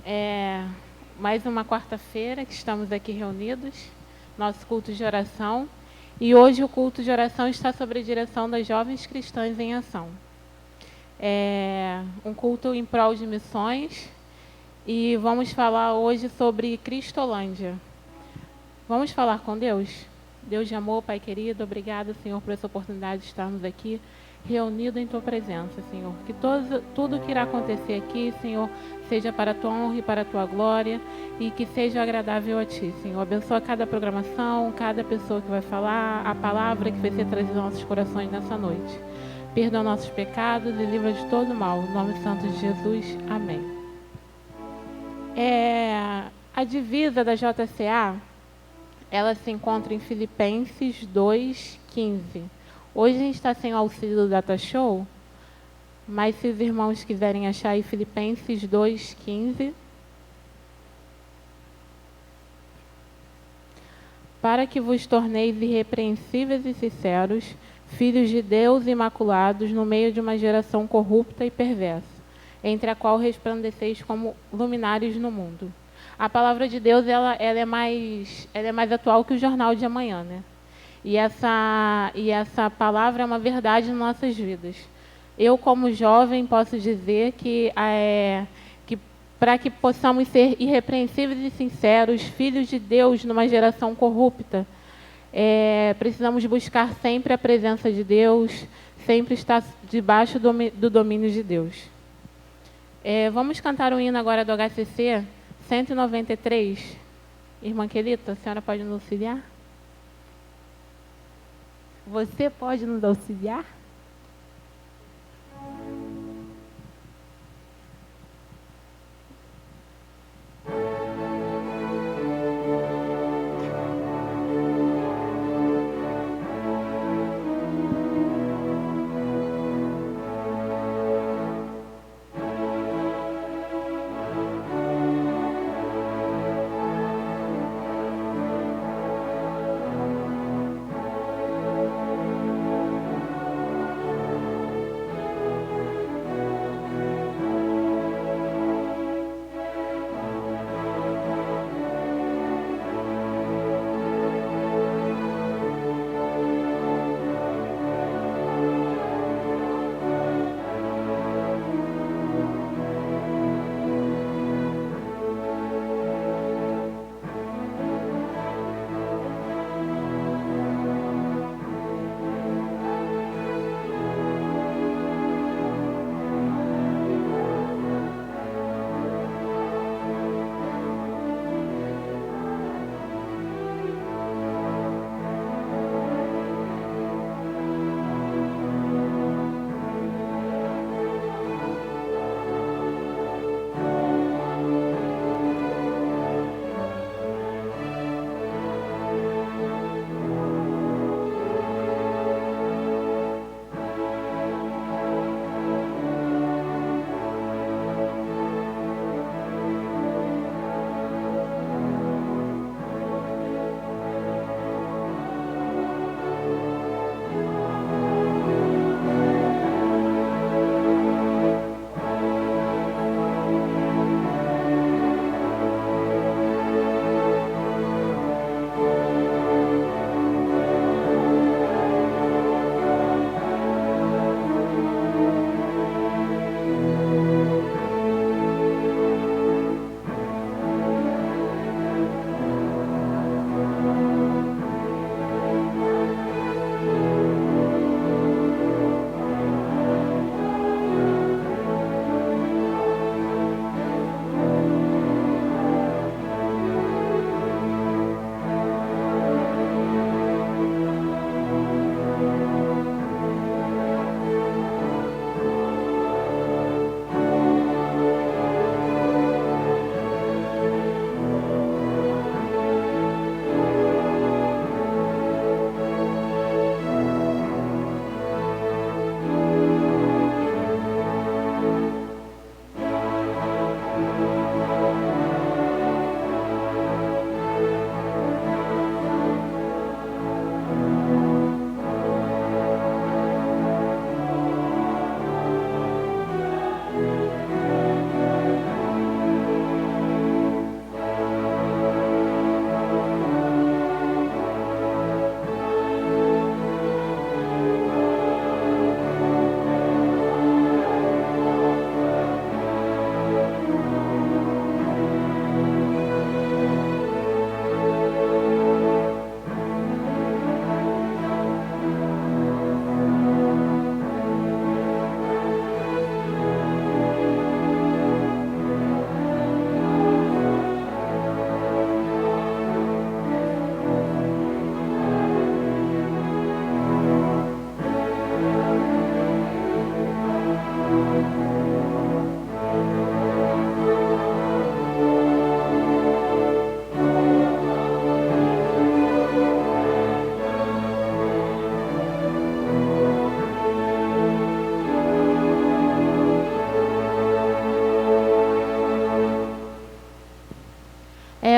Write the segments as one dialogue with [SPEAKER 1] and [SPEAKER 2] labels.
[SPEAKER 1] É mais uma quarta-feira que estamos aqui reunidos, nosso culto de oração. E hoje o culto de oração está sob a direção das Jovens Cristãs em Ação. É um culto em prol de missões e vamos falar hoje sobre Cristolândia. Vamos falar com Deus? Deus de amor, Pai querido, obrigado, Senhor, por essa oportunidade de estarmos aqui reunidos em Tua presença, Senhor. Que tudo que irá acontecer aqui, Senhor, seja para a Tua honra e para a Tua glória e que seja agradável a Ti, Senhor. Abençoa cada programação, cada pessoa que vai falar, a palavra que vai ser trazida aos nossos corações nessa noite. Perdoa nossos pecados e livra de todo mal. Em nome santo de Jesus, amém. A divisa da JCA, ela se encontra em Filipenses 2:15. Hoje a gente está sem o auxílio do Data Show, mas se os irmãos quiserem achar aí Filipenses 2:15. Para que vos torneis irrepreensíveis e sinceros, filhos de Deus imaculados, no meio de uma geração corrupta e perversa, entre a qual resplandeceis como luminares no mundo. A palavra de Deus ela é mais atual que o jornal de amanhã, né? E essa palavra é uma verdade em nossas vidas. Eu, como jovem, posso dizer que para que possamos ser irrepreensíveis e sinceros, filhos de Deus numa geração corrupta, precisamos buscar sempre a presença de Deus, sempre estar debaixo do domínio de Deus. Vamos cantar o hino agora do HCC 193. Irmã Quelita, a senhora pode nos auxiliar? Você pode nos auxiliar?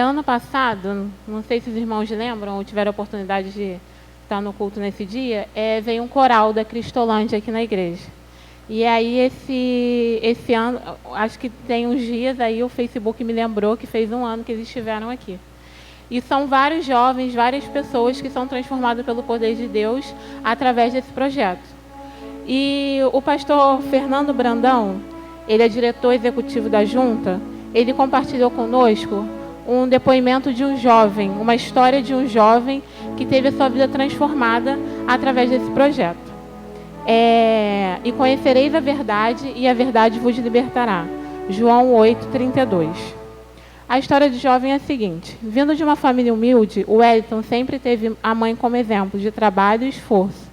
[SPEAKER 1] Ano passado, não sei se os irmãos lembram ou tiveram a oportunidade de estar no culto nesse dia, veio um coral da Cristolândia aqui na igreja. E aí esse ano, acho que tem uns dias aí, o Facebook me lembrou que fez um ano que eles estiveram aqui. E são vários jovens, várias pessoas que são transformadas pelo poder de Deus através desse projeto. E o pastor Fernando Brandão, ele é diretor executivo da junta, ele compartilhou conosco um depoimento de um jovem, uma história de um jovem que teve a sua vida transformada através desse projeto. E conhecereis a verdade, e a verdade vos libertará. João 8:32. A história do jovem é a seguinte: vindo de uma família humilde, o Wellington sempre teve a mãe como exemplo de trabalho e esforço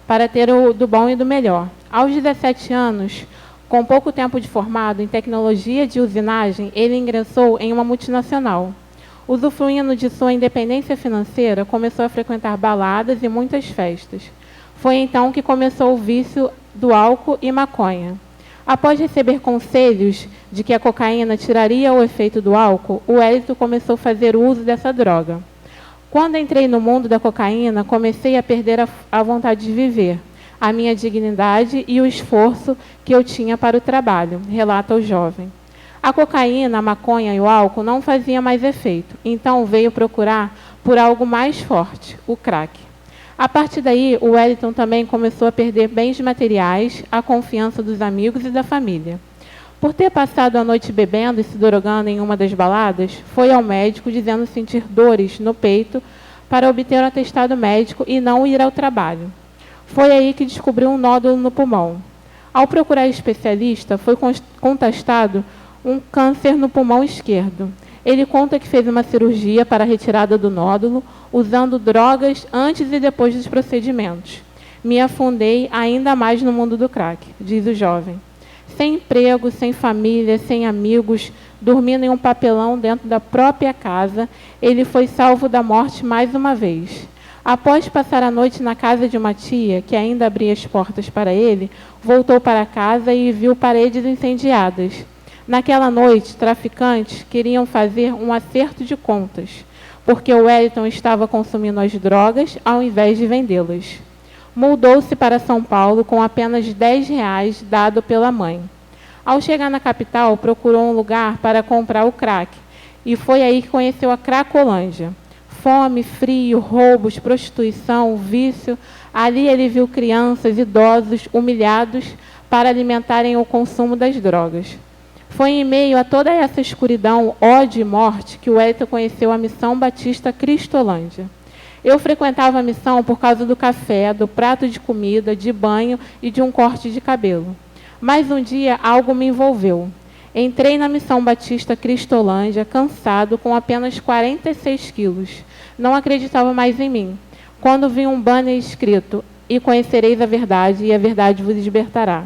[SPEAKER 1] para ter o do bom e do melhor. Aos 17 anos, com pouco tempo de formado em tecnologia de usinagem, ele ingressou em uma multinacional. Usufruindo de sua independência financeira, começou a frequentar baladas e muitas festas. Foi então que começou o vício do álcool e maconha. Após receber conselhos de que a cocaína tiraria o efeito do álcool, o Wellington começou a fazer uso dessa droga. Quando entrei no mundo da cocaína, comecei a perder a vontade de viver, a minha dignidade e o esforço que eu tinha para o trabalho, relata o jovem. A cocaína, a maconha e o álcool não faziam mais efeito, então veio procurar por algo mais forte, o crack. A partir daí, o Wellington também começou a perder bens materiais, a confiança dos amigos e da família. Por ter passado a noite bebendo e se drogando em uma das baladas, foi ao médico dizendo sentir dores no peito para obter um atestado médico e não ir ao trabalho. Foi aí que descobriu um nódulo no pulmão. Ao procurar especialista, foi constatado um câncer no pulmão esquerdo. Ele conta que fez uma cirurgia para a retirada do nódulo, usando drogas antes e depois dos procedimentos. Me afundei ainda mais no mundo do crack, diz o jovem. Sem emprego, sem família, sem amigos, dormindo em um papelão dentro da própria casa, ele foi salvo da morte mais uma vez. Após passar a noite na casa de uma tia, que ainda abria as portas para ele, voltou para casa e viu paredes incendiadas. Naquela noite, traficantes queriam fazer um acerto de contas, porque o Wellington estava consumindo as drogas ao invés de vendê-las. Mudou-se para São Paulo com apenas R$10 dado pela mãe. Ao chegar na capital, procurou um lugar para comprar o crack, e foi aí que conheceu a Cracolândia. Fome, frio, roubos, prostituição, vício. Ali ele viu crianças, idosos, humilhados para alimentarem o consumo das drogas. Foi em meio a toda essa escuridão, ódio e morte que o Wellington conheceu a Missão Batista Cristolândia. Eu frequentava a missão por causa do café, do prato de comida, de banho e de um corte de cabelo. Mas um dia algo me envolveu. Entrei na Missão Batista Cristolândia, cansado, com apenas 46 quilos. Não acreditava mais em mim. Quando vi um banner escrito: "E conhecereis a verdade, e a verdade vos libertará."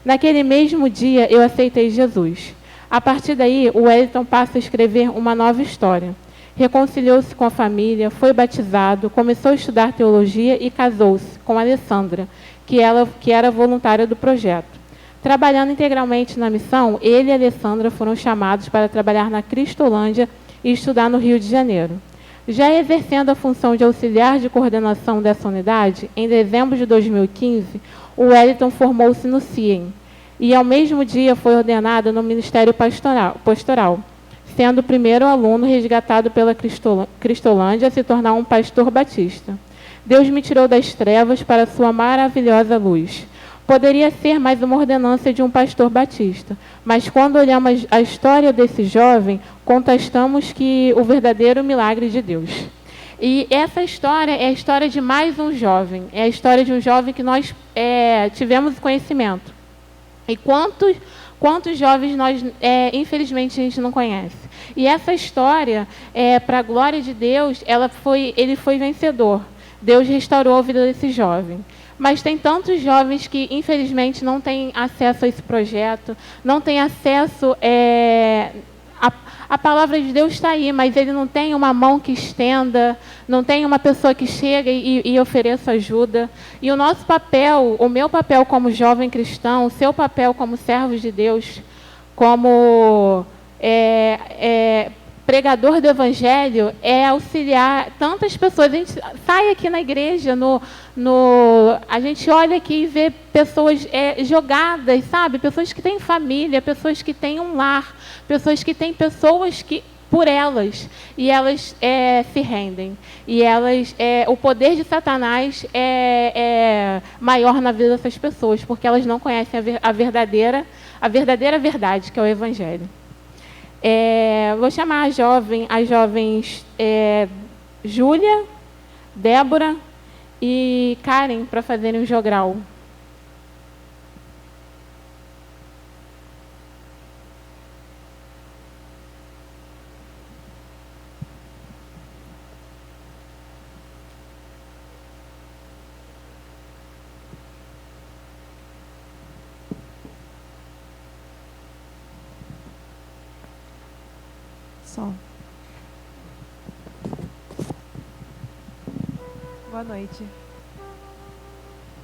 [SPEAKER 1] Naquele mesmo dia, eu aceitei Jesus. A partir daí, o Wellington passa a escrever uma nova história. Reconciliou-se com a família, foi batizado, começou a estudar teologia e casou-se com Alessandra, que era voluntária do projeto. Trabalhando integralmente na missão, ele e Alessandra foram chamados para trabalhar na Cristolândia e estudar no Rio de Janeiro. Já exercendo a função de auxiliar de coordenação dessa unidade, em dezembro de 2015, o Wellington formou-se no CIEM e, ao mesmo dia, foi ordenado no Ministério Pastoral, sendo o primeiro aluno resgatado pela Cristolândia a se tornar um pastor batista. Deus me tirou das trevas para a sua maravilhosa luz. Poderia ser mais uma ordenança de um pastor batista, mas quando olhamos a história desse jovem, contestamos que o verdadeiro milagre de Deus. E essa história é a história de mais um jovem, é a história de um jovem que nós tivemos conhecimento. E quantos jovens nós, infelizmente, a gente não conhece. E essa história, para a glória de Deus, ele foi vencedor. Deus restaurou a vida desse jovem. Mas tem tantos jovens que, infelizmente, não têm acesso a esse projeto, não têm acesso... A palavra de Deus está aí, mas ele não tem uma mão que estenda, não tem uma pessoa que chega e ofereça ajuda. E o nosso papel, o meu papel como jovem cristão, o seu papel como servos de Deus, como pregador do evangelho é auxiliar tantas pessoas. A gente sai aqui na igreja, a gente olha aqui e vê pessoas jogadas, sabe? Pessoas que têm família, pessoas que têm um lar, pessoas que têm pessoas que por elas, e elas se rendem. E elas, o poder de Satanás é maior na vida dessas pessoas, porque elas não conhecem a verdadeira verdade, que é o evangelho. Vou chamar as jovens Júlia, Débora e Karen para fazerem o jogral.
[SPEAKER 2] Boa noite.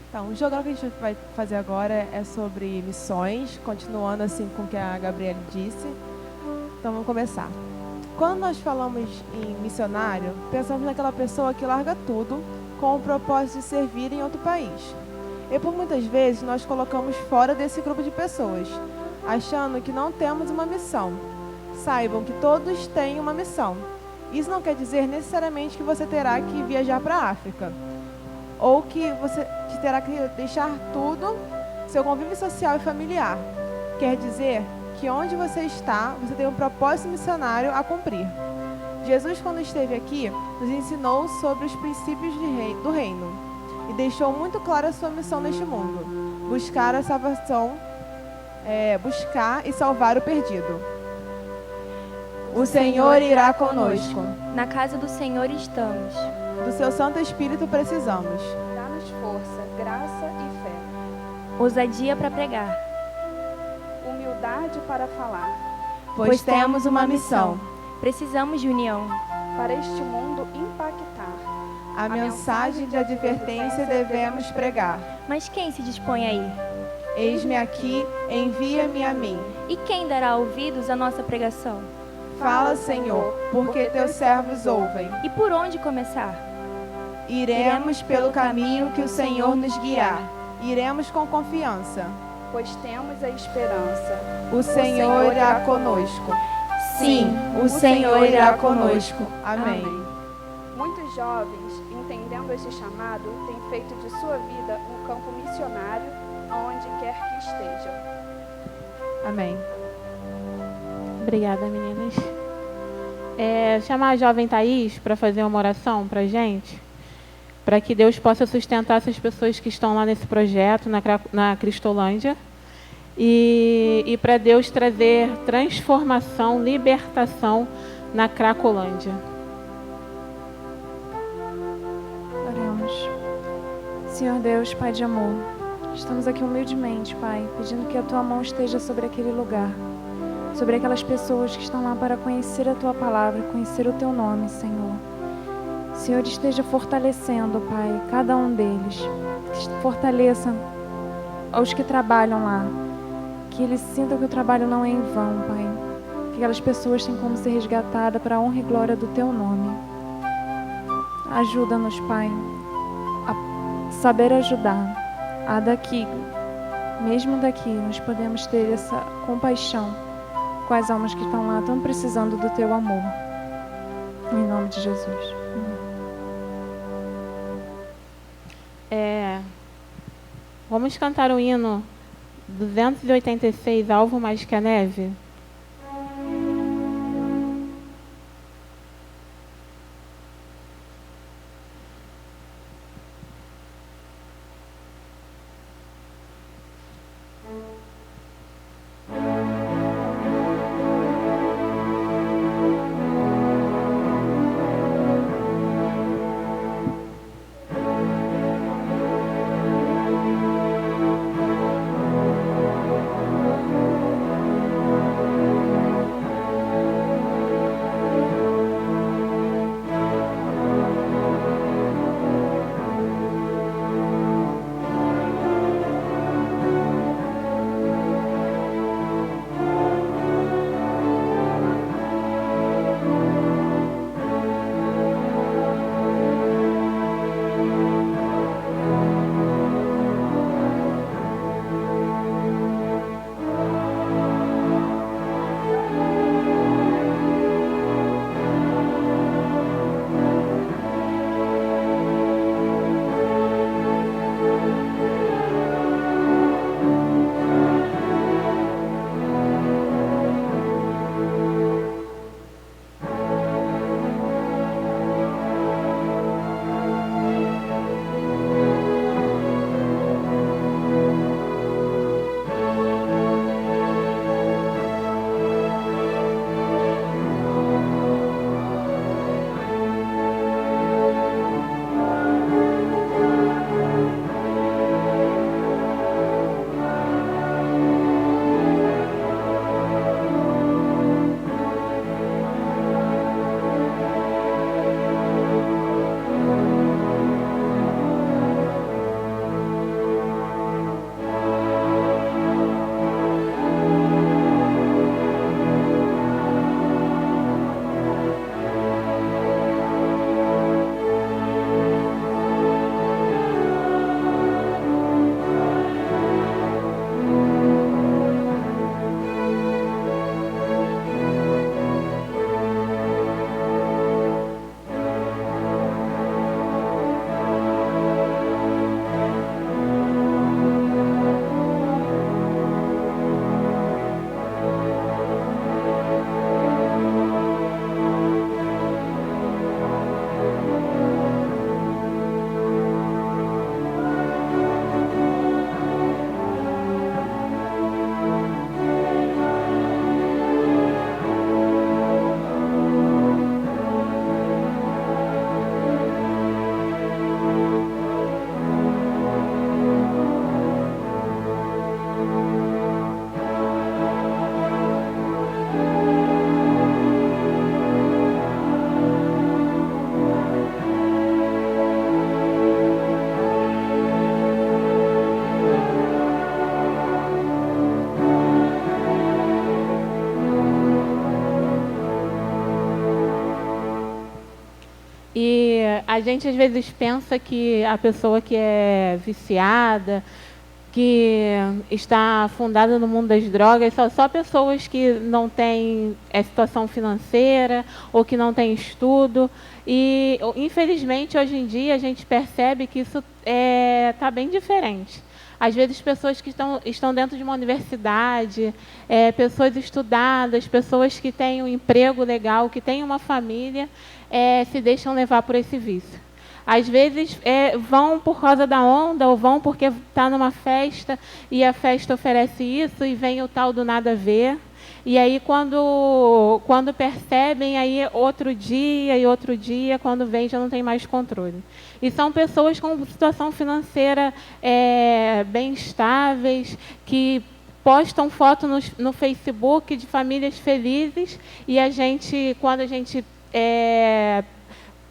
[SPEAKER 2] Então, o jogral que a gente vai fazer agora é sobre missões, continuando assim com o que a Gabriele disse. Então, vamos começar. Quando nós falamos em missionário, pensamos naquela pessoa que larga tudo com o propósito de servir em outro país. E por muitas vezes nós colocamos fora desse grupo de pessoas, achando que não temos uma missão. Saibam que todos têm uma missão. Isso não quer dizer necessariamente que você terá que viajar para a África, ou que você terá que deixar tudo, seu convívio social e familiar. Quer dizer que onde você está, você tem um propósito missionário a cumprir. Jesus, quando esteve aqui, nos ensinou sobre os princípios do reino e deixou muito clara a sua missão neste mundo: buscar a salvação, buscar e salvar o perdido. O Senhor irá conosco.
[SPEAKER 3] Na casa do Senhor estamos.
[SPEAKER 2] Do seu Santo Espírito precisamos.
[SPEAKER 4] Dá-nos força, graça e fé.
[SPEAKER 3] Ousadia para pregar.
[SPEAKER 4] Humildade para falar.
[SPEAKER 2] Pois temos uma missão.
[SPEAKER 3] Precisamos de união.
[SPEAKER 4] Para este mundo impactar.
[SPEAKER 2] A mensagem de advertência devemos pregar.
[SPEAKER 3] Mas quem se dispõe a ir?
[SPEAKER 2] Eis-me aqui, envia-me a mim.
[SPEAKER 3] E quem dará ouvidos à nossa pregação?
[SPEAKER 2] Fala, Senhor, porque teus servos ouvem.
[SPEAKER 3] E por onde começar?
[SPEAKER 2] Iremos pelo caminho que o Senhor nos guiar. Iremos com confiança.
[SPEAKER 4] Pois temos a esperança.
[SPEAKER 2] O Senhor irá conosco.
[SPEAKER 3] Sim, o Senhor irá conosco.
[SPEAKER 2] Amém.
[SPEAKER 4] Muitos jovens, entendendo esse chamado, têm feito de sua vida um campo missionário, onde quer que estejam.
[SPEAKER 2] Amém.
[SPEAKER 1] Obrigada, meninas. Chamar a jovem Thaís para fazer uma oração para a gente, para que Deus possa sustentar essas pessoas que estão lá nesse projeto, na Cristolândia, e para Deus trazer transformação, libertação na Cracolândia.
[SPEAKER 5] Oremos. Senhor Deus, Pai de amor, estamos aqui humildemente, Pai, pedindo que a Tua mão esteja sobre aquele lugar, sobre aquelas pessoas que estão lá para conhecer a Tua palavra, conhecer o Teu nome, Senhor. Senhor, esteja fortalecendo, Pai, cada um deles. Fortaleça aos que trabalham lá. Que eles sintam que o trabalho não é em vão, Pai. Que aquelas pessoas têm como ser resgatadas para a honra e glória do Teu nome. Ajuda-nos, Pai, a saber ajudar. A daqui, mesmo daqui, nós podemos ter essa compaixão com as almas que estão lá, tão precisando do Teu amor. Em nome de Jesus.
[SPEAKER 1] Vamos cantar o hino 286, Alvo Mais que a Neve. a gente às vezes pensa que a pessoa que é viciada, que está afundada no mundo das drogas, são só pessoas que não têm situação financeira ou que não têm estudo. E, infelizmente, hoje em dia, a gente percebe que isso está bem diferente. Às vezes, pessoas que estão dentro de uma universidade, pessoas estudadas, pessoas que têm um emprego legal, que têm uma família, se deixam levar por esse vício. Às vezes vão por causa da onda, ou vão porque está numa festa e a festa oferece isso e vem o tal do nada a ver. E aí, quando percebem, aí outro dia, quando vem, já não tem mais controle. E são pessoas com situação financeira bem estáveis, que postam foto no Facebook de famílias felizes, e quando a gente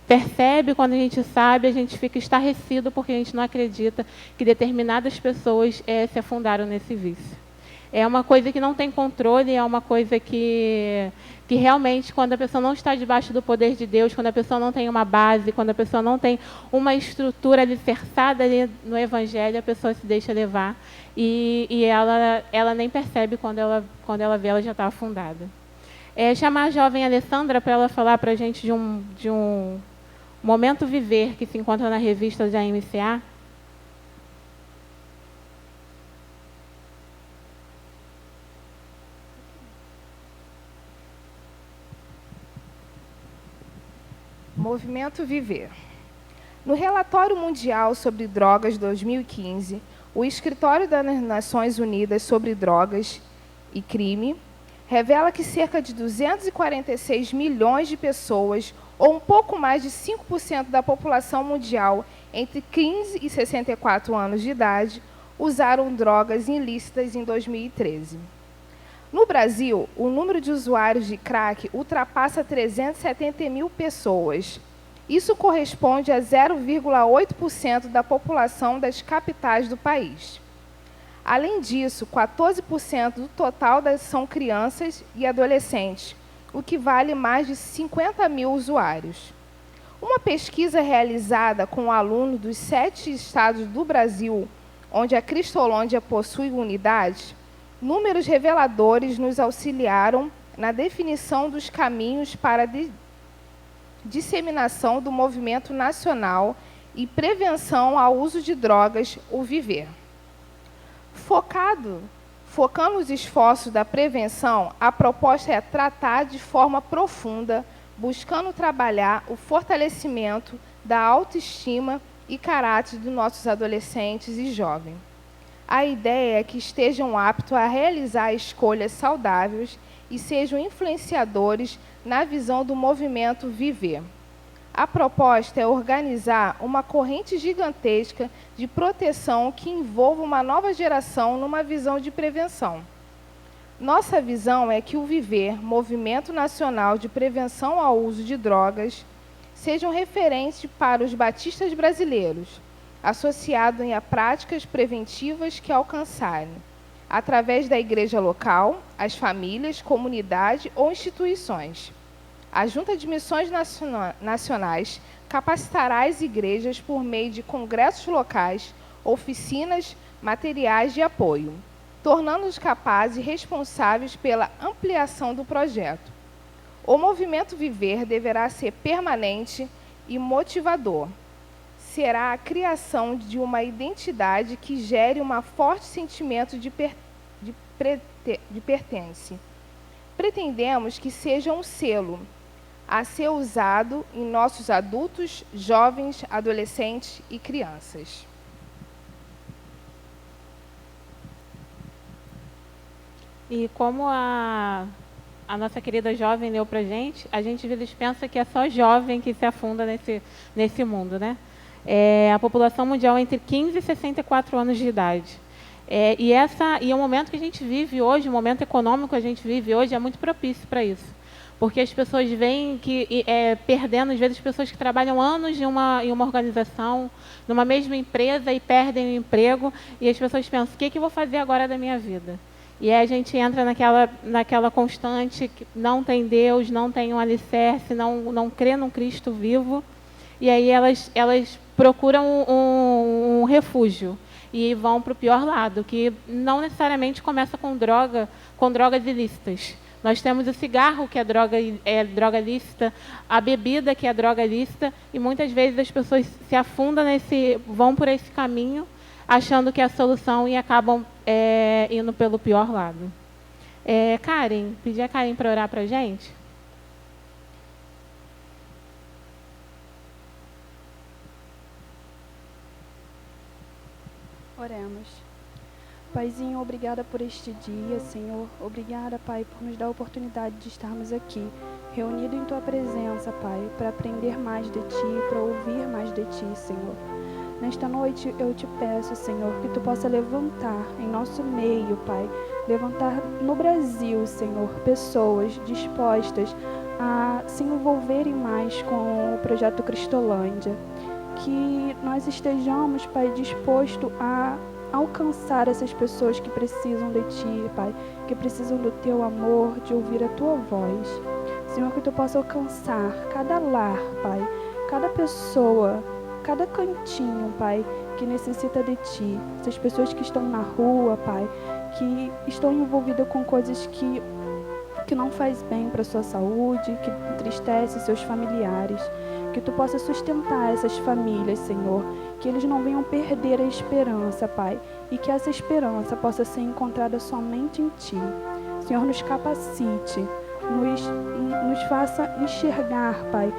[SPEAKER 1] percebe, quando a gente sabe, a gente fica estarrecido porque a gente não acredita que determinadas pessoas se afundaram nesse vício. É uma coisa que não tem controle, é uma coisa que realmente, quando a pessoa não está debaixo do poder de Deus, quando a pessoa não tem uma base, quando a pessoa não tem uma estrutura alicerçada ali no Evangelho, a pessoa se deixa levar e ela nem percebe quando ela vê, ela já está afundada. Chamar a jovem Alessandra para ela falar para a gente de um Momento Viver, que se encontra na revista da MCA.
[SPEAKER 4] Movimento Viver. No relatório mundial sobre drogas 2015, o Escritório das Nações Unidas sobre Drogas e Crime revela que cerca de 246 milhões de pessoas, ou um pouco mais de 5% da população mundial entre 15 e 64 anos de idade, usaram drogas ilícitas em 2013. No Brasil, o número de usuários de crack ultrapassa 370 mil pessoas. Isso corresponde a 0,8% da população das capitais do país. Além disso, 14% do total são crianças e adolescentes, o que vale mais de 50 mil usuários. Uma pesquisa realizada com alunos dos 7 estados do Brasil, onde a Cristolândia possui unidade, números reveladores nos auxiliaram na definição dos caminhos para a disseminação do movimento nacional e prevenção ao uso de drogas, o Viver. Focando os esforços da prevenção, a proposta é tratar de forma profunda, buscando trabalhar o fortalecimento da autoestima e caráter dos nossos adolescentes e jovens. A ideia é que estejam aptos a realizar escolhas saudáveis e sejam influenciadores na visão do movimento Viver. A proposta é organizar uma corrente gigantesca de proteção que envolva uma nova geração numa visão de prevenção. Nossa visão é que o Viver, Movimento Nacional de Prevenção ao Uso de Drogas, seja um referente para os batistas brasileiros, associado a práticas preventivas que alcançarem, através da igreja local, as famílias, comunidade ou instituições. A Junta de Missões Nacionais capacitará as igrejas por meio de congressos locais, oficinas, materiais de apoio, tornando-os capazes e responsáveis pela ampliação do projeto. O movimento Viver deverá ser permanente e motivador. Será a criação de uma identidade que gere um forte sentimento de pertence. Pretendemos que seja um selo a ser usado em nossos adultos, jovens, adolescentes e crianças.
[SPEAKER 1] E como a nossa querida jovem leu para a gente às vezes pensa que é só jovem que se afunda nesse mundo, né? A população mundial entre 15 e 64 anos de idade. E o momento que a gente vive hoje, o momento econômico que a gente vive hoje é muito propício para isso. Porque as pessoas veem que perdendo, às vezes, pessoas que trabalham anos em uma organização, numa mesma empresa e perdem o emprego, e as pessoas pensam, o que eu vou fazer agora da minha vida? E aí a gente entra naquela constante que não tem Deus, não tem um alicerce, não crê num Cristo vivo. e aí elas procuram um refúgio e vão para o pior lado, que não necessariamente começa com drogas ilícitas. Nós temos o cigarro, que é droga lícita, a bebida, que é droga lícita, e muitas vezes as pessoas se afundam vão por esse caminho, achando que é a solução e acabam indo pelo pior lado. Karen, pedi a Karen para orar para a gente.
[SPEAKER 6] Oremos. Paizinho, obrigada por este dia, Senhor. Obrigada, Pai, por nos dar a oportunidade de estarmos aqui, reunidos em Tua presença, Pai, para aprender mais de Ti, para ouvir mais de Ti, Senhor. Nesta noite eu te peço, Senhor, que Tu possa levantar em nosso meio, Pai, levantar no Brasil, Senhor, pessoas dispostas a se envolverem mais com o projeto Cristolândia. Que nós estejamos, Pai, disposto a alcançar essas pessoas que precisam de Ti, Pai, que precisam do Teu amor, de ouvir a Tua voz. Senhor, que Tu possa alcançar cada lar, Pai, cada pessoa, cada cantinho, Pai, que necessita de Ti. Essas pessoas que estão na rua, Pai, que estão envolvidas com coisas que não faz bem para a sua saúde, que entristece seus familiares. Que Tu possa sustentar essas famílias, Senhor, que eles não venham perder a esperança, Pai, e que essa esperança possa ser encontrada somente em Ti. Senhor, nos capacite, nos faça enxergar, Pai,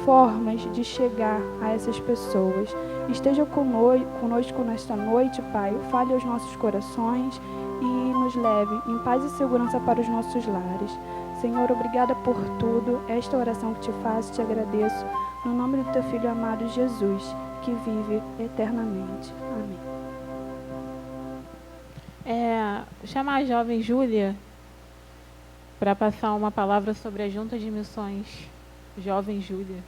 [SPEAKER 6] formas de chegar a essas pessoas. Esteja conosco nesta noite, Pai, fale aos nossos corações e nos leve em paz e segurança para os nossos lares. Senhor, obrigada por tudo. Esta oração que te faço, te agradeço. No nome do Teu Filho amado Jesus, que vive eternamente. Amém.
[SPEAKER 1] Chamar a jovem Júlia para passar uma palavra sobre a Junta de Missões. Jovem Júlia.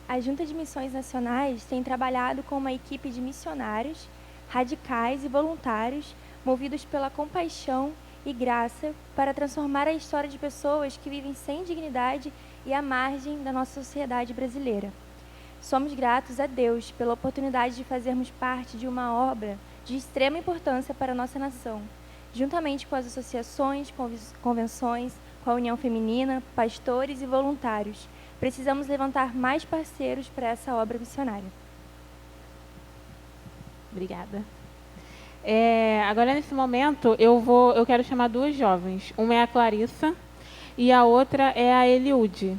[SPEAKER 3] A Junta de Missões Nacionais tem trabalhado com uma equipe de missionários, radicais e voluntários, movidos pela compaixão e graça para transformar a história de pessoas que vivem sem dignidade e à margem da nossa sociedade brasileira. Somos gratos a Deus pela oportunidade de fazermos parte de uma obra de extrema importância para a nossa nação, juntamente com as associações, convenções, com a União Feminina, pastores e voluntários. Precisamos levantar mais parceiros para essa obra missionária.
[SPEAKER 1] Obrigada. Agora, nesse momento, eu quero chamar duas jovens. Uma é a Clarissa e a outra é a Eliude.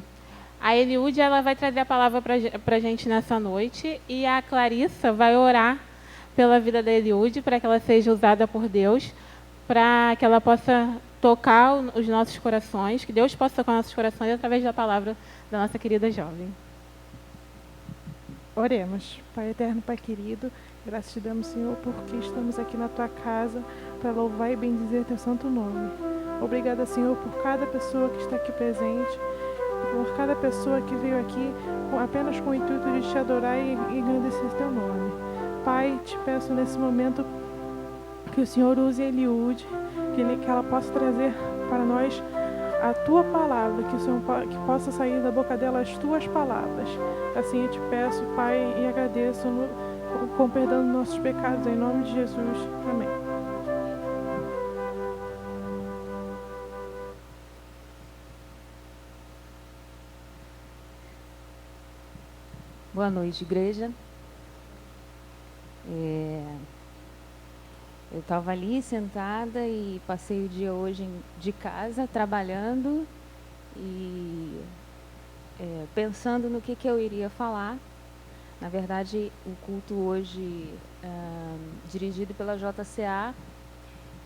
[SPEAKER 1] A Eliude, ela vai trazer a palavra para a gente nessa noite, e a Clarissa vai orar pela vida da Eliude, para que ela seja usada por Deus, para que ela possa tocar os nossos corações, que Deus possa tocar os nossos corações através da palavra da nossa querida jovem.
[SPEAKER 7] Oremos. Pai eterno, Pai querido, graças te damos, Senhor, porque estamos aqui na Tua casa para louvar e bendizer Teu santo nome. Obrigada, Senhor, por cada pessoa que está aqui presente, por cada pessoa que veio aqui apenas com o intuito de Te adorar e engrandecer Teu nome. Pai, te peço nesse momento que o Senhor use Eliude, que ela possa trazer para nós a Tua palavra, que possa sair da boca dela as Tuas palavras. Assim eu te peço, Pai, e agradeço com perdão dos nossos pecados, em nome de Jesus. Amém.
[SPEAKER 8] Boa noite, igreja. Eu estava ali sentada e passei o dia hoje de casa, trabalhando e pensando no que eu iria falar. Na verdade, o culto hoje, dirigido pela JCA,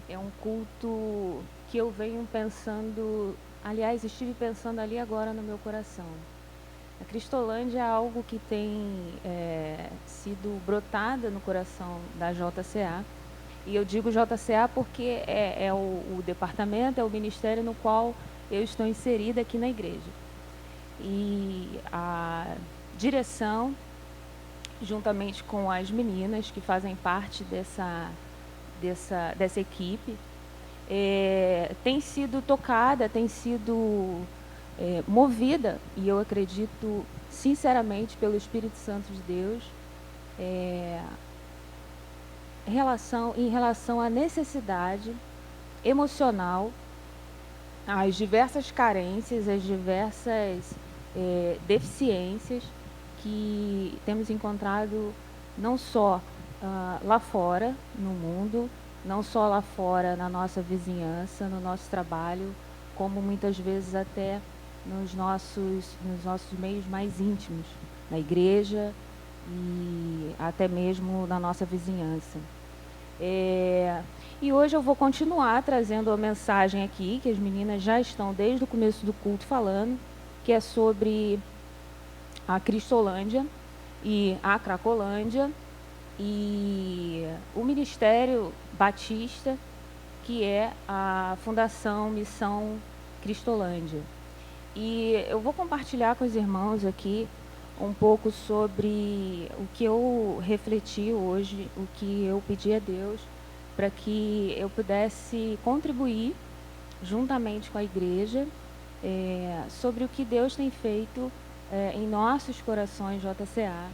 [SPEAKER 8] é um culto que eu venho pensando, aliás, estive pensando ali agora no meu coração. A Cristolândia é algo que tem sido brotada no coração da JCA. E eu digo JCA porque é o departamento, é o ministério no qual eu estou inserida aqui na igreja. E a direção, juntamente com as meninas que fazem parte dessa equipe, tem sido tocada, tem sido movida, e eu acredito sinceramente pelo Espírito Santo de Deus, em relação à necessidade emocional, às diversas carências, às diversas deficiências que temos encontrado não só lá fora, no mundo, não só lá fora na nossa vizinhança, no nosso trabalho, como muitas vezes até nos nossos meios mais íntimos, na igreja e até mesmo na nossa vizinhança. E hoje eu vou continuar trazendo a mensagem aqui, que as meninas já estão desde o começo do culto falando, que é sobre a Cristolândia e a Cracolândia e o Ministério Batista, que é a Fundação Missão Cristolândia. E eu vou compartilhar com os irmãos aqui um pouco sobre o que eu refleti hoje, o que eu pedi a Deus para que eu pudesse contribuir juntamente com a igreja sobre o que Deus tem feito em nossos corações JCA,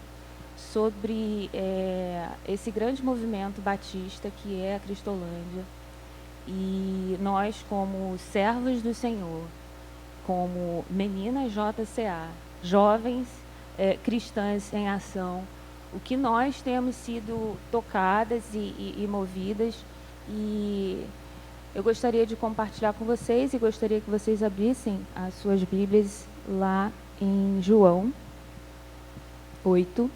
[SPEAKER 8] sobre esse grande movimento batista que é a Cristolândia. E nós, como servos do Senhor, como meninas JCA, jovens cristãs em ação, o que nós temos sido tocadas e movidas, e eu gostaria de compartilhar com vocês e gostaria que vocês abrissem as suas Bíblias lá em João 8,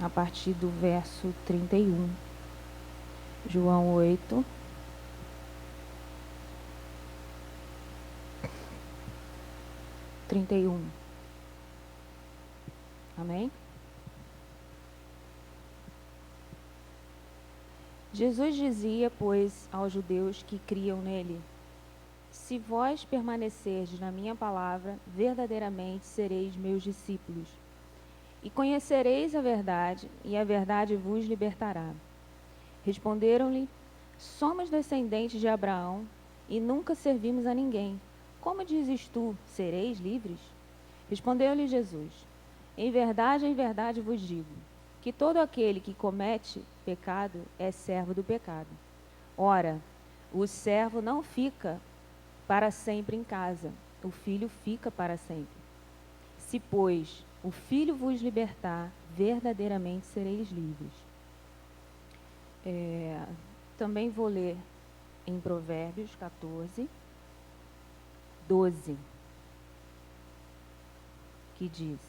[SPEAKER 8] a partir do verso 31. João 8. Amém? Jesus dizia, pois, aos judeus que criam nele: se vós permanecerdes na minha palavra, verdadeiramente sereis meus discípulos, e conhecereis a verdade, e a verdade vos libertará. Responderam-lhe: somos descendentes de Abraão, e nunca servimos a ninguém. Como dizes tu, sereis livres? Respondeu-lhe Jesus: em verdade vos digo, que todo aquele que comete pecado é servo do pecado. Ora, o servo não fica para sempre em casa, o filho fica para sempre. Se, pois, o filho vos libertar, verdadeiramente sereis livres. Também vou ler em Provérbios 14, 12, que diz,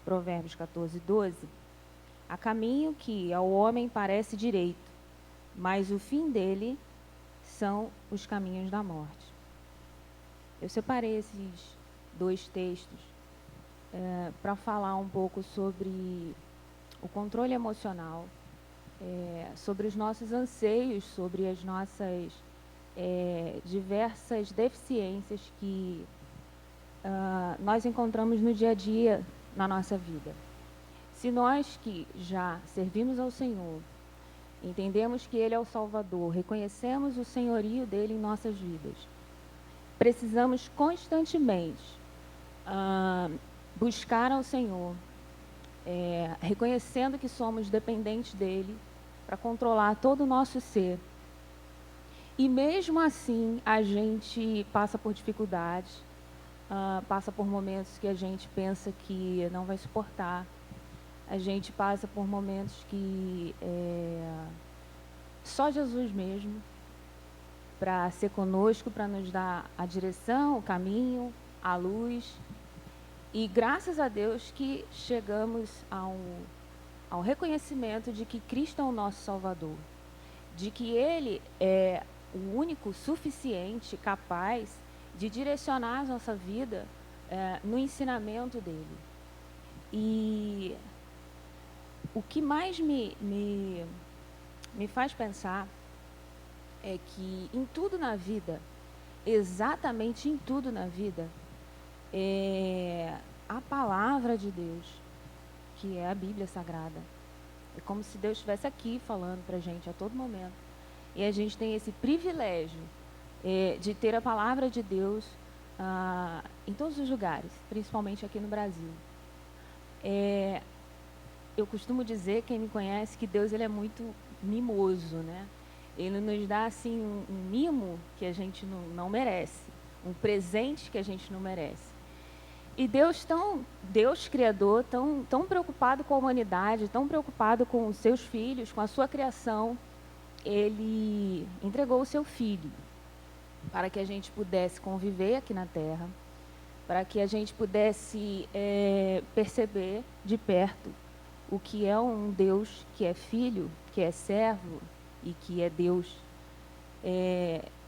[SPEAKER 8] Provérbios 14, 12, há caminho que ao homem parece direito, mas o fim dele são os caminhos da morte. Eu separei esses dois textos para falar um pouco sobre o controle emocional, sobre os nossos anseios, sobre as nossas diversas deficiências que nós encontramos no dia a dia na nossa vida. Se nós que já servimos ao Senhor, entendemos que Ele é o Salvador, reconhecemos o senhorio dEle em nossas vidas, precisamos constantemente buscar ao Senhor, reconhecendo que somos dependentes dEle para controlar todo o nosso ser. E mesmo assim, a gente passa por dificuldades, passa por momentos que a gente pensa que não vai suportar, a gente passa por momentos que só Jesus mesmo, para ser conosco, para nos dar a direção, o caminho, a luz. E graças a Deus que chegamos ao reconhecimento de que Cristo é o nosso Salvador, de que Ele é o único suficiente, capaz de direcionar a nossa vida no ensinamento dEle. E o que mais me faz pensar é que em tudo na vida, exatamente em tudo na vida, a palavra de Deus, que é a Bíblia Sagrada, é como se Deus estivesse aqui falando para a gente a todo momento. E a gente tem esse privilégio de ter a palavra de Deus em todos os lugares, principalmente aqui no Brasil. Eu costumo dizer, quem me conhece, que Deus ele é muito mimoso, né? Ele nos dá assim um mimo que a gente não merece, um presente que a gente não merece. E Deus Criador, tão preocupado com a humanidade, tão preocupado com os seus filhos, com a sua criação, ele entregou o seu Filho para que a gente pudesse conviver aqui na Terra, para que a gente pudesse perceber de perto o que é um Deus que é Filho, que é servo e que é Deus.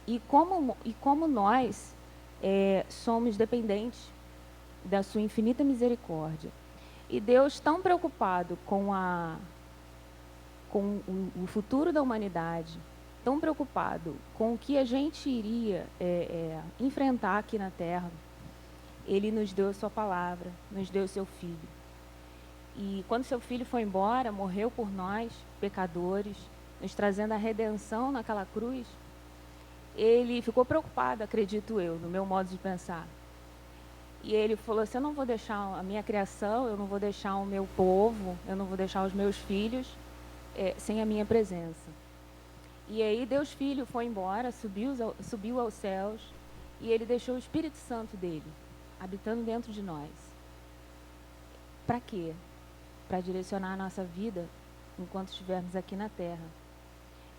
[SPEAKER 8] E como nós somos dependentes da sua infinita misericórdia. E Deus, tão preocupado com o futuro da humanidade, tão preocupado com o que a gente iria enfrentar aqui na Terra, Ele nos deu a sua palavra, nos deu o seu Filho. E quando seu Filho foi embora, morreu por nós, pecadores, nos trazendo a redenção naquela cruz, Ele ficou preocupado, acredito eu, no meu modo de pensar. E Ele falou assim, eu não vou deixar a minha criação, eu não vou deixar o meu povo, eu não vou deixar os meus filhos sem a minha presença. E aí Deus Filho foi embora, subiu aos céus, e Ele deixou o Espírito Santo dele, habitando dentro de nós. Para quê? Para direcionar a nossa vida enquanto estivermos aqui na Terra.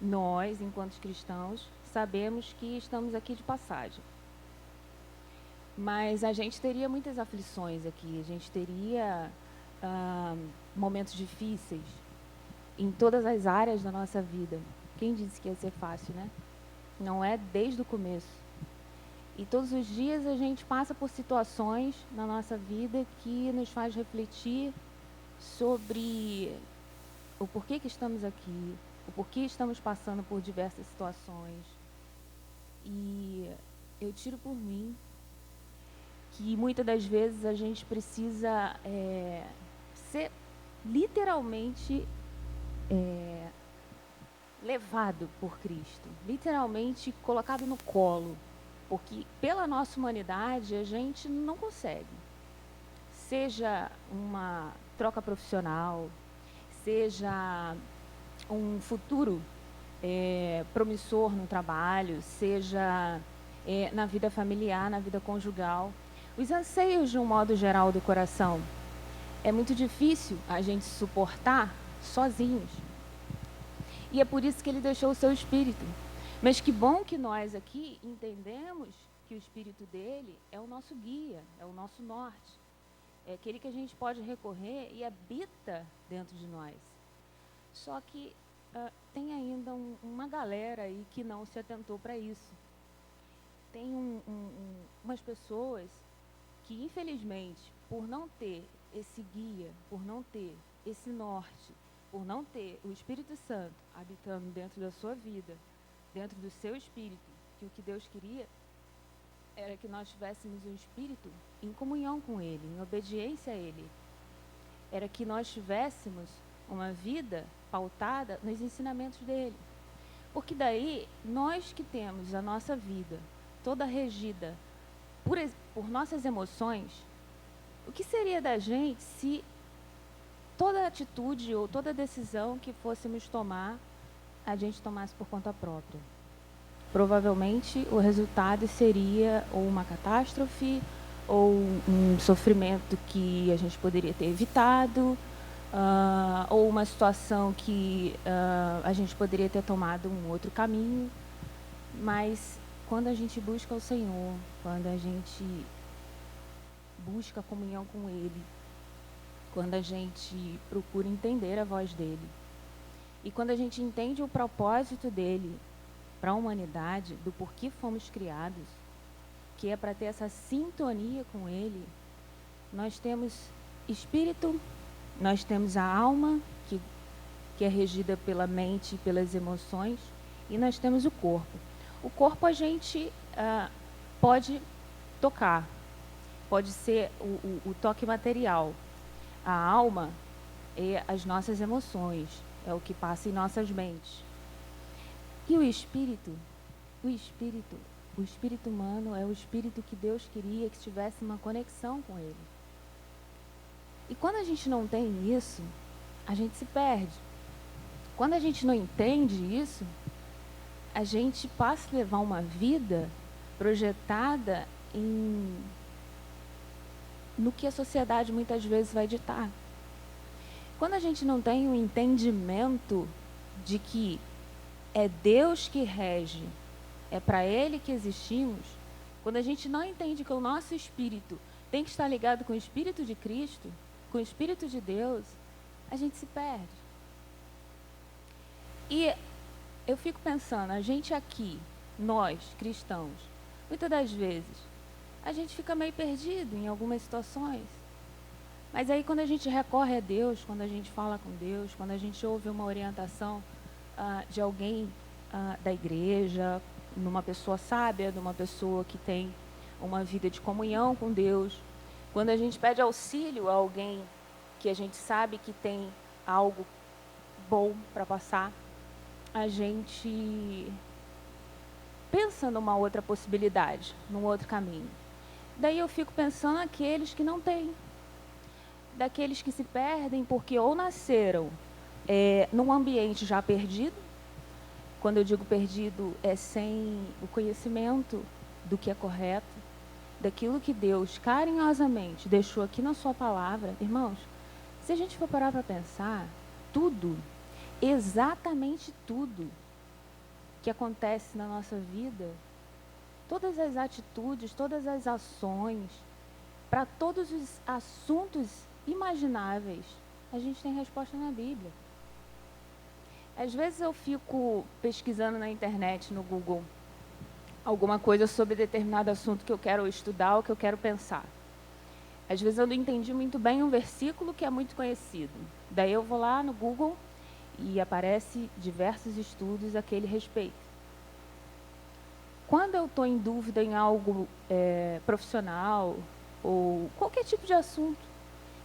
[SPEAKER 8] Nós, enquanto cristãos, sabemos que estamos aqui de passagem. Mas a gente teria muitas aflições aqui, a gente teria momentos difíceis em todas as áreas da nossa vida. Quem disse que ia ser fácil, né? Não é desde o começo. E todos os dias a gente passa por situações na nossa vida que nos faz refletir sobre o porquê que estamos aqui, o porquê estamos passando por diversas situações. E eu tiro por mim que muitas das vezes a gente precisa ser literalmente levado por Cristo, literalmente colocado no colo, porque pela nossa humanidade a gente não consegue. Seja uma troca profissional, seja um futuro promissor no trabalho, seja na vida familiar, na vida conjugal, os anseios de um modo geral do coração. É muito difícil a gente suportar sozinhos. E é por isso que Ele deixou o seu Espírito. Mas que bom que nós aqui entendemos que o Espírito dele é o nosso guia, é o nosso norte. É aquele que a gente pode recorrer e habita dentro de nós. Só que tem ainda uma galera aí que não se atentou para isso. Tem umas pessoas que, infelizmente, por não ter esse guia, por não ter esse norte, por não ter o Espírito Santo habitando dentro da sua vida, dentro do seu espírito, que o que Deus queria era que nós tivéssemos um espírito em comunhão com Ele, em obediência a Ele. Era que nós tivéssemos uma vida pautada nos ensinamentos dEle. Porque daí, nós que temos a nossa vida toda regida por nossas emoções, o que seria da gente se toda atitude ou toda decisão que fôssemos tomar, a gente tomasse por conta própria? Provavelmente o resultado seria ou uma catástrofe, ou um sofrimento que a gente poderia ter evitado, ou uma situação que a gente poderia ter tomado um outro caminho. Mas quando a gente busca o Senhor, quando a gente busca a comunhão com Ele, quando a gente procura entender a voz dEle, e quando a gente entende o propósito dEle para a humanidade, do porquê fomos criados, que é para ter essa sintonia com Ele, nós temos espírito, nós temos a alma, que é regida pela mente e pelas emoções, e nós temos o corpo. O corpo a gente pode tocar, pode ser o toque material. A alma é as nossas emoções, é o que passa em nossas mentes. E o espírito humano é o espírito que Deus queria que tivesse uma conexão com ele. E quando a gente não tem isso, a gente se perde. Quando a gente não entende isso, a gente passa a levar uma vida projetada no que a sociedade muitas vezes vai ditar. Quando a gente não tem um entendimento de que é Deus que rege, é para Ele que existimos, quando a gente não entende que o nosso espírito tem que estar ligado com o Espírito de Cristo, com o Espírito de Deus, a gente se perde. E eu fico pensando, a gente aqui, nós, cristãos, muitas das vezes, a gente fica meio perdido em algumas situações. Mas aí quando a gente recorre a Deus, quando a gente fala com Deus, quando a gente ouve uma orientação de alguém da igreja, numa pessoa sábia, numa pessoa que tem uma vida de comunhão com Deus, quando a gente pede auxílio a alguém que a gente sabe que tem algo bom para passar, a gente pensa numa outra possibilidade, num outro caminho. Daí eu fico pensando naqueles que não têm, daqueles que se perdem porque ou nasceram num ambiente já perdido. Quando eu digo perdido, é sem o conhecimento do que é correto, daquilo que Deus carinhosamente deixou aqui na sua palavra. Irmãos, se a gente for parar para pensar, tudo, exatamente tudo que acontece na nossa vida, todas as atitudes, todas as ações, para todos os assuntos imagináveis, a gente tem resposta na Bíblia. Às vezes eu fico pesquisando na internet, no Google, alguma coisa sobre determinado assunto que eu quero estudar ou que eu quero pensar. Às vezes eu não entendi muito bem um versículo que é muito conhecido. Daí eu vou lá no Google e aparece diversos estudos a aquele respeito. Quando eu estou em dúvida em algo profissional ou qualquer tipo de assunto,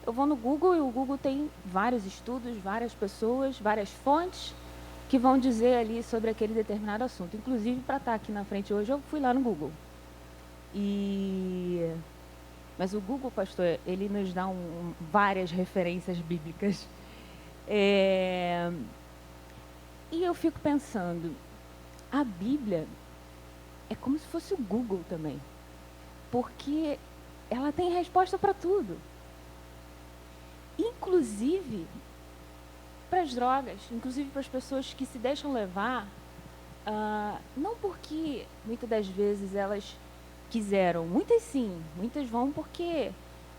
[SPEAKER 8] eu vou no Google e o Google tem vários estudos, várias pessoas, várias fontes que vão dizer ali sobre aquele determinado assunto. Inclusive, para estar aqui na frente hoje, eu fui lá no Google. Mas o Google, pastor, ele nos dá várias referências bíblicas. E eu fico pensando, a Bíblia é como se fosse o Google também, porque ela tem resposta para tudo, inclusive para as drogas, inclusive para as pessoas que se deixam levar, não porque muitas das vezes elas quiseram, muitas sim, muitas vão porque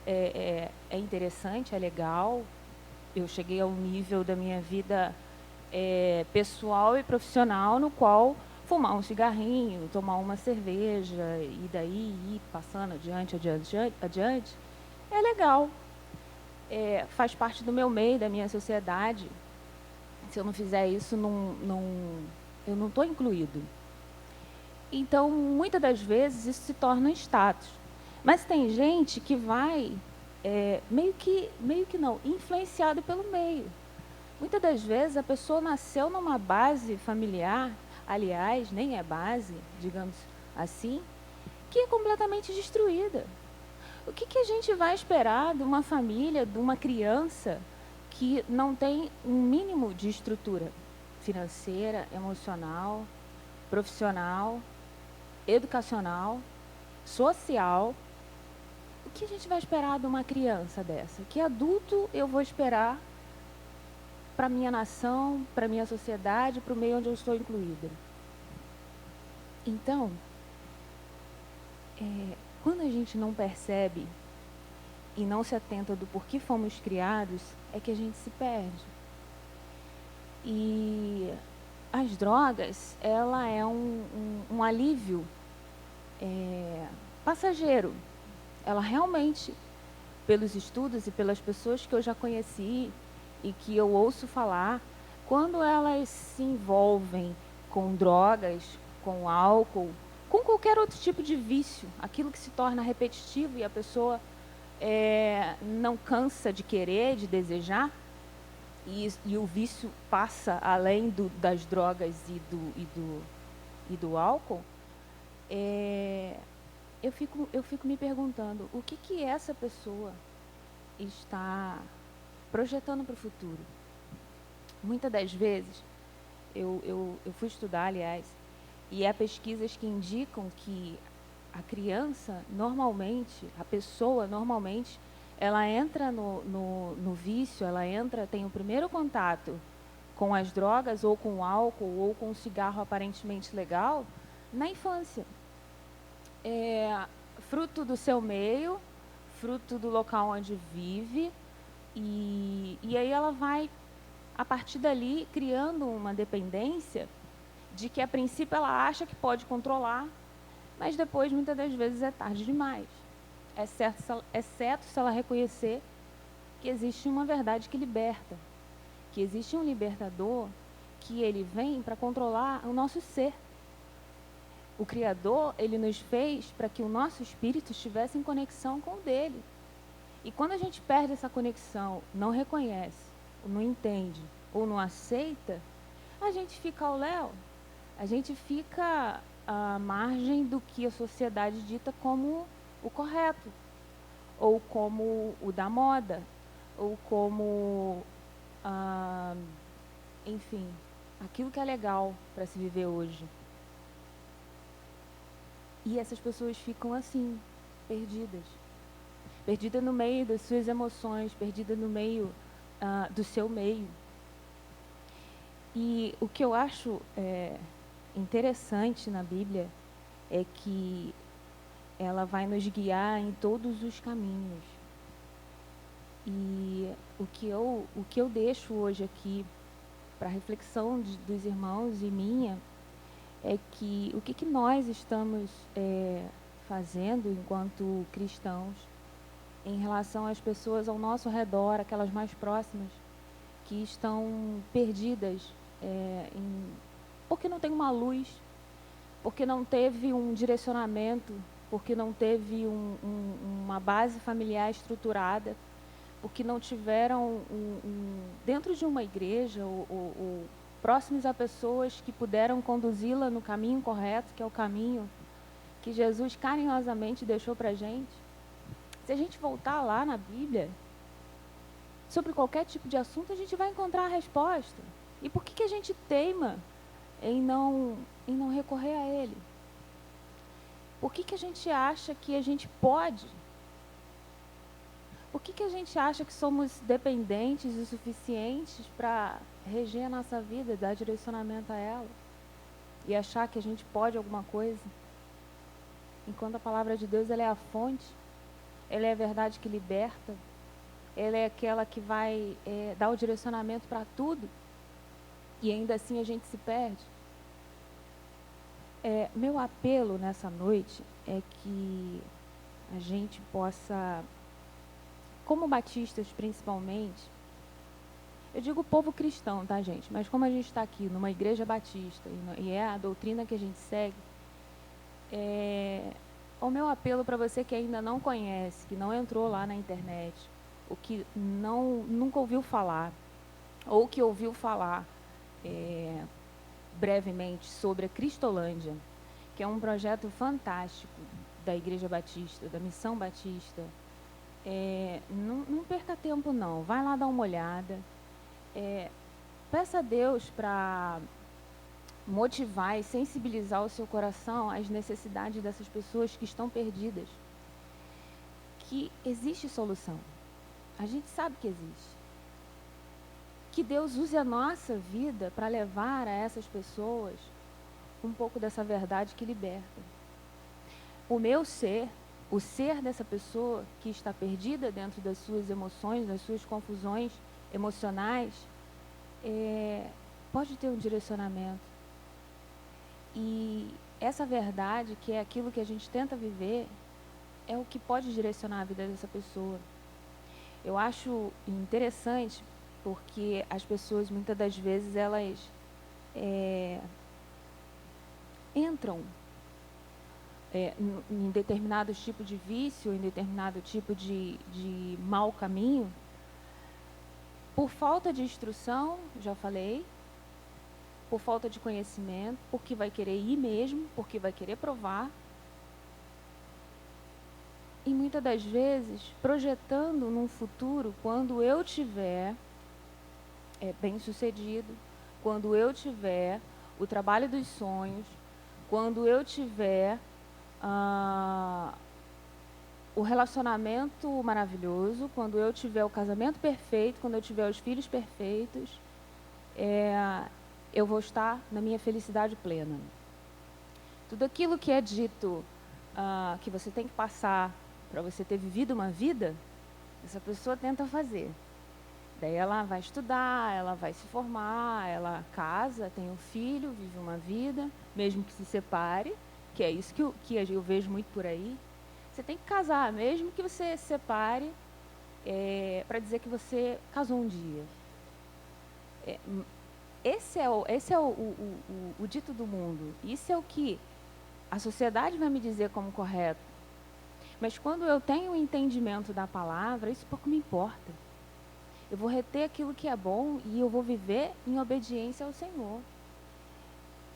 [SPEAKER 8] é interessante, é legal. Eu cheguei a um nível da minha vida pessoal e profissional no qual fumar um cigarrinho, tomar uma cerveja e daí ir passando adiante, é legal. Faz parte do meu meio, da minha sociedade. Se eu não fizer isso, eu não estou incluído. Então, muitas das vezes, isso se torna um status. Mas tem gente que vai, meio que não, influenciado pelo meio. Muitas das vezes, a pessoa nasceu numa base familiar, aliás, nem é base, digamos assim, que é completamente destruída. O que a gente vai esperar de uma família, de uma criança que não tem um mínimo de estrutura financeira, emocional, profissional, educacional, social? O que a gente vai esperar de uma criança dessa? Que adulto eu vou esperar para a minha nação, para a minha sociedade, para o meio onde eu estou incluída? Então, quando a gente não percebe e não se atenta do porquê fomos criados, é que a gente se perde. E as drogas, ela é um alívio passageiro. Ela realmente, pelos estudos e pelas pessoas que eu já conheci e que eu ouço falar, quando elas se envolvem com drogas, com álcool, com qualquer outro tipo de vício, aquilo que se torna repetitivo e a pessoa não cansa de querer, de desejar, e o vício passa além das drogas e do álcool, eu fico me perguntando o que essa pessoa está projetando para o futuro. Muitas das vezes, eu fui estudar, aliás, e há pesquisas que indicam que a criança, normalmente, a pessoa, normalmente, ela entra no vício, tem o primeiro contato com as drogas, ou com o álcool, ou com o cigarro aparentemente legal, na infância. Fruto do seu meio, fruto do local onde vive, e aí ela vai, a partir dali, criando uma dependência de que, a princípio, ela acha que pode controlar, mas depois, muitas das vezes, é tarde demais. Exceto se ela reconhecer que existe uma verdade que liberta, que existe um libertador, que ele vem para controlar o nosso ser. O Criador, ele nos fez para que o nosso espírito estivesse em conexão com o dele. E quando a gente perde essa conexão, não reconhece, não entende ou não aceita, a gente fica ao léu, a gente fica à margem do que a sociedade dita como o correto, ou como o da moda, ou como, enfim, aquilo que é legal para se viver hoje. E essas pessoas ficam assim, perdidas no meio das suas emoções, perdidas no meio do seu meio. E o que eu acho interessante na Bíblia é que ela vai nos guiar em todos os caminhos. E o que eu deixo hoje aqui para reflexão dos irmãos e minha é que o que nós estamos fazendo enquanto cristãos em relação às pessoas ao nosso redor, aquelas mais próximas, que estão perdidas porque não tem uma luz, porque não teve um direcionamento, porque não teve uma base familiar estruturada, porque não tiveram dentro de uma igreja ou próximos a pessoas que puderam conduzi-la no caminho correto, que é o caminho que Jesus carinhosamente deixou para a gente. Se a gente voltar lá na Bíblia, sobre qualquer tipo de assunto, a gente vai encontrar a resposta. E por que a gente teima em não recorrer a Ele? Por que a gente acha que a gente pode? Por que a gente acha que somos dependentes o suficientes para reger a nossa vida, dar direcionamento a ela? E achar que a gente pode alguma coisa? Enquanto a palavra de Deus, ela é a fonte, ela é a verdade que liberta, ela é aquela que vai dar o direcionamento para tudo, e ainda assim a gente se perde. Meu apelo nessa noite é que a gente possa, como batistas principalmente, eu digo povo cristão, tá, gente? Mas como a gente está aqui numa igreja batista e é a doutrina que a gente segue, o meu apelo para você que ainda não conhece, que não entrou lá na internet, ou que nunca ouviu falar, ou que ouviu falar brevemente sobre a Cristolândia, que é um projeto fantástico da Igreja Batista, da Missão Batista. Não perca tempo não, vai lá dar uma olhada, peça a Deus para motivar e sensibilizar o seu coração às necessidades dessas pessoas que estão perdidas, que existe solução, a gente sabe que existe, que Deus use a nossa vida para levar a essas pessoas um pouco dessa verdade que liberta. O meu ser, o ser dessa pessoa que está perdida dentro das suas emoções, das suas confusões emocionais, pode ter um direcionamento. E essa verdade, que é aquilo que a gente tenta viver, é o que pode direcionar a vida dessa pessoa. Eu acho interessante porque as pessoas, muitas das vezes, elas entram em determinados tipos de vício, em determinado tipo de mau caminho, Por falta de instrução, já falei, por falta de conhecimento, porque vai querer ir mesmo, porque vai querer provar. E muitas das vezes, projetando num futuro, quando eu tiver bem-sucedido, quando eu tiver o trabalho dos sonhos, quando eu tiver o relacionamento maravilhoso, quando eu tiver o casamento perfeito, quando eu tiver os filhos perfeitos, eu vou estar na minha felicidade plena. Tudo aquilo que é dito que você tem que passar para você ter vivido uma vida, essa pessoa tenta fazer. Daí ela vai estudar, ela vai se formar, ela casa, tem um filho, vive uma vida, mesmo que se separe, que é isso que eu vejo muito por aí. Você tem que casar, mesmo que você se separe, para dizer que você casou um dia. Esse é o dito do mundo. Isso é o que a sociedade vai me dizer como correto. Mas quando eu tenho o entendimento da palavra, isso pouco me importa. Eu vou reter aquilo que é bom e eu vou viver em obediência ao Senhor.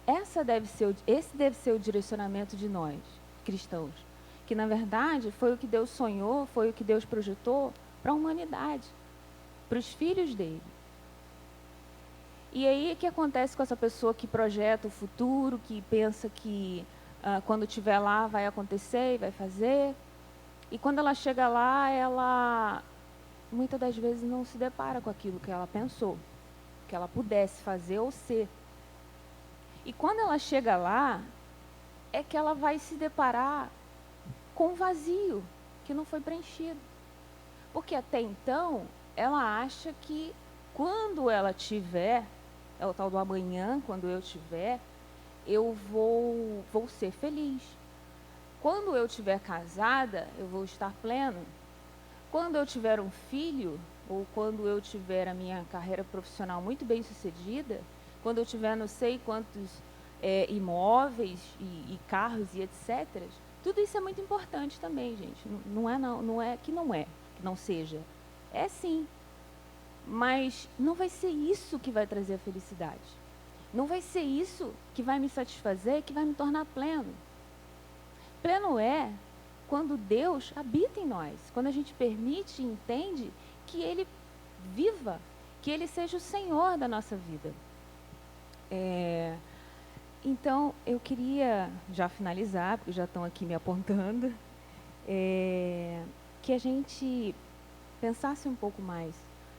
[SPEAKER 8] Esse deve ser o direcionamento de nós, cristãos. Que, na verdade, foi o que Deus sonhou, foi o que Deus projetou para a humanidade, para os filhos dele. E aí, o que acontece com essa pessoa que projeta o futuro, que pensa que quando estiver lá vai acontecer e vai fazer? E quando ela chega lá, ela muitas das vezes não se depara com aquilo que ela pensou, que ela pudesse fazer ou ser. E quando ela chega lá, é que ela vai se deparar com um vazio que não foi preenchido. Porque até então, ela acha que quando ela tiver, é o tal do amanhã, quando eu tiver, eu vou ser feliz. Quando eu estiver casada, eu vou estar pleno. Quando eu tiver um filho, ou quando eu tiver a minha carreira profissional muito bem sucedida, quando eu tiver não sei quantos imóveis e carros e etc., tudo isso é muito importante também, gente. Não é que não seja. É sim. Mas não vai ser isso que vai trazer a felicidade. Não vai ser isso que vai me satisfazer, que vai me tornar pleno. Pleno é quando Deus habita em nós, quando a gente permite e entende que Ele viva, que Ele seja o Senhor da nossa vida. Então, eu queria já finalizar, porque já estão aqui me apontando, que a gente pensasse um pouco mais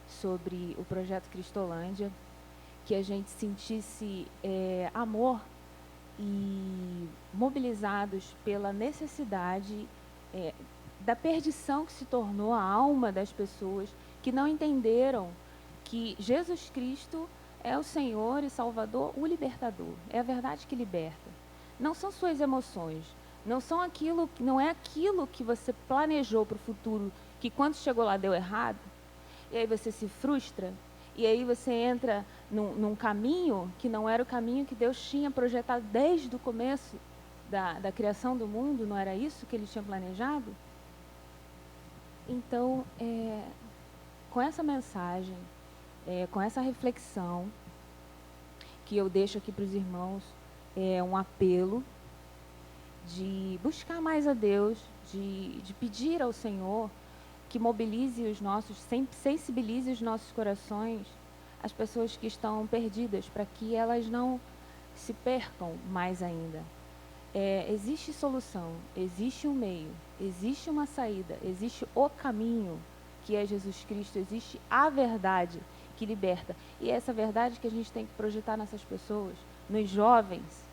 [SPEAKER 8] sobre o projeto Cristolândia, que a gente sentisse amor e mobilizados pela necessidade da perdição que se tornou a alma das pessoas que não entenderam que Jesus Cristo é o Senhor e Salvador, o libertador. É a verdade que liberta. Não são suas emoções, não é aquilo que você planejou para o futuro, que quando chegou lá deu errado, e aí você se frustra, e aí você entra num caminho que não era o caminho que Deus tinha projetado desde o começo da criação do mundo, não era isso que Ele tinha planejado? Então, com essa mensagem, com essa reflexão que eu deixo aqui para os irmãos, um apelo de buscar mais a Deus, de pedir ao Senhor que mobilize sensibilize os nossos corações, as pessoas que estão perdidas, para que elas não se percam mais ainda. Existe solução, existe um meio, existe uma saída, existe o caminho, que é Jesus Cristo, existe a verdade que liberta. E é essa verdade que a gente tem que projetar nessas pessoas, nos jovens,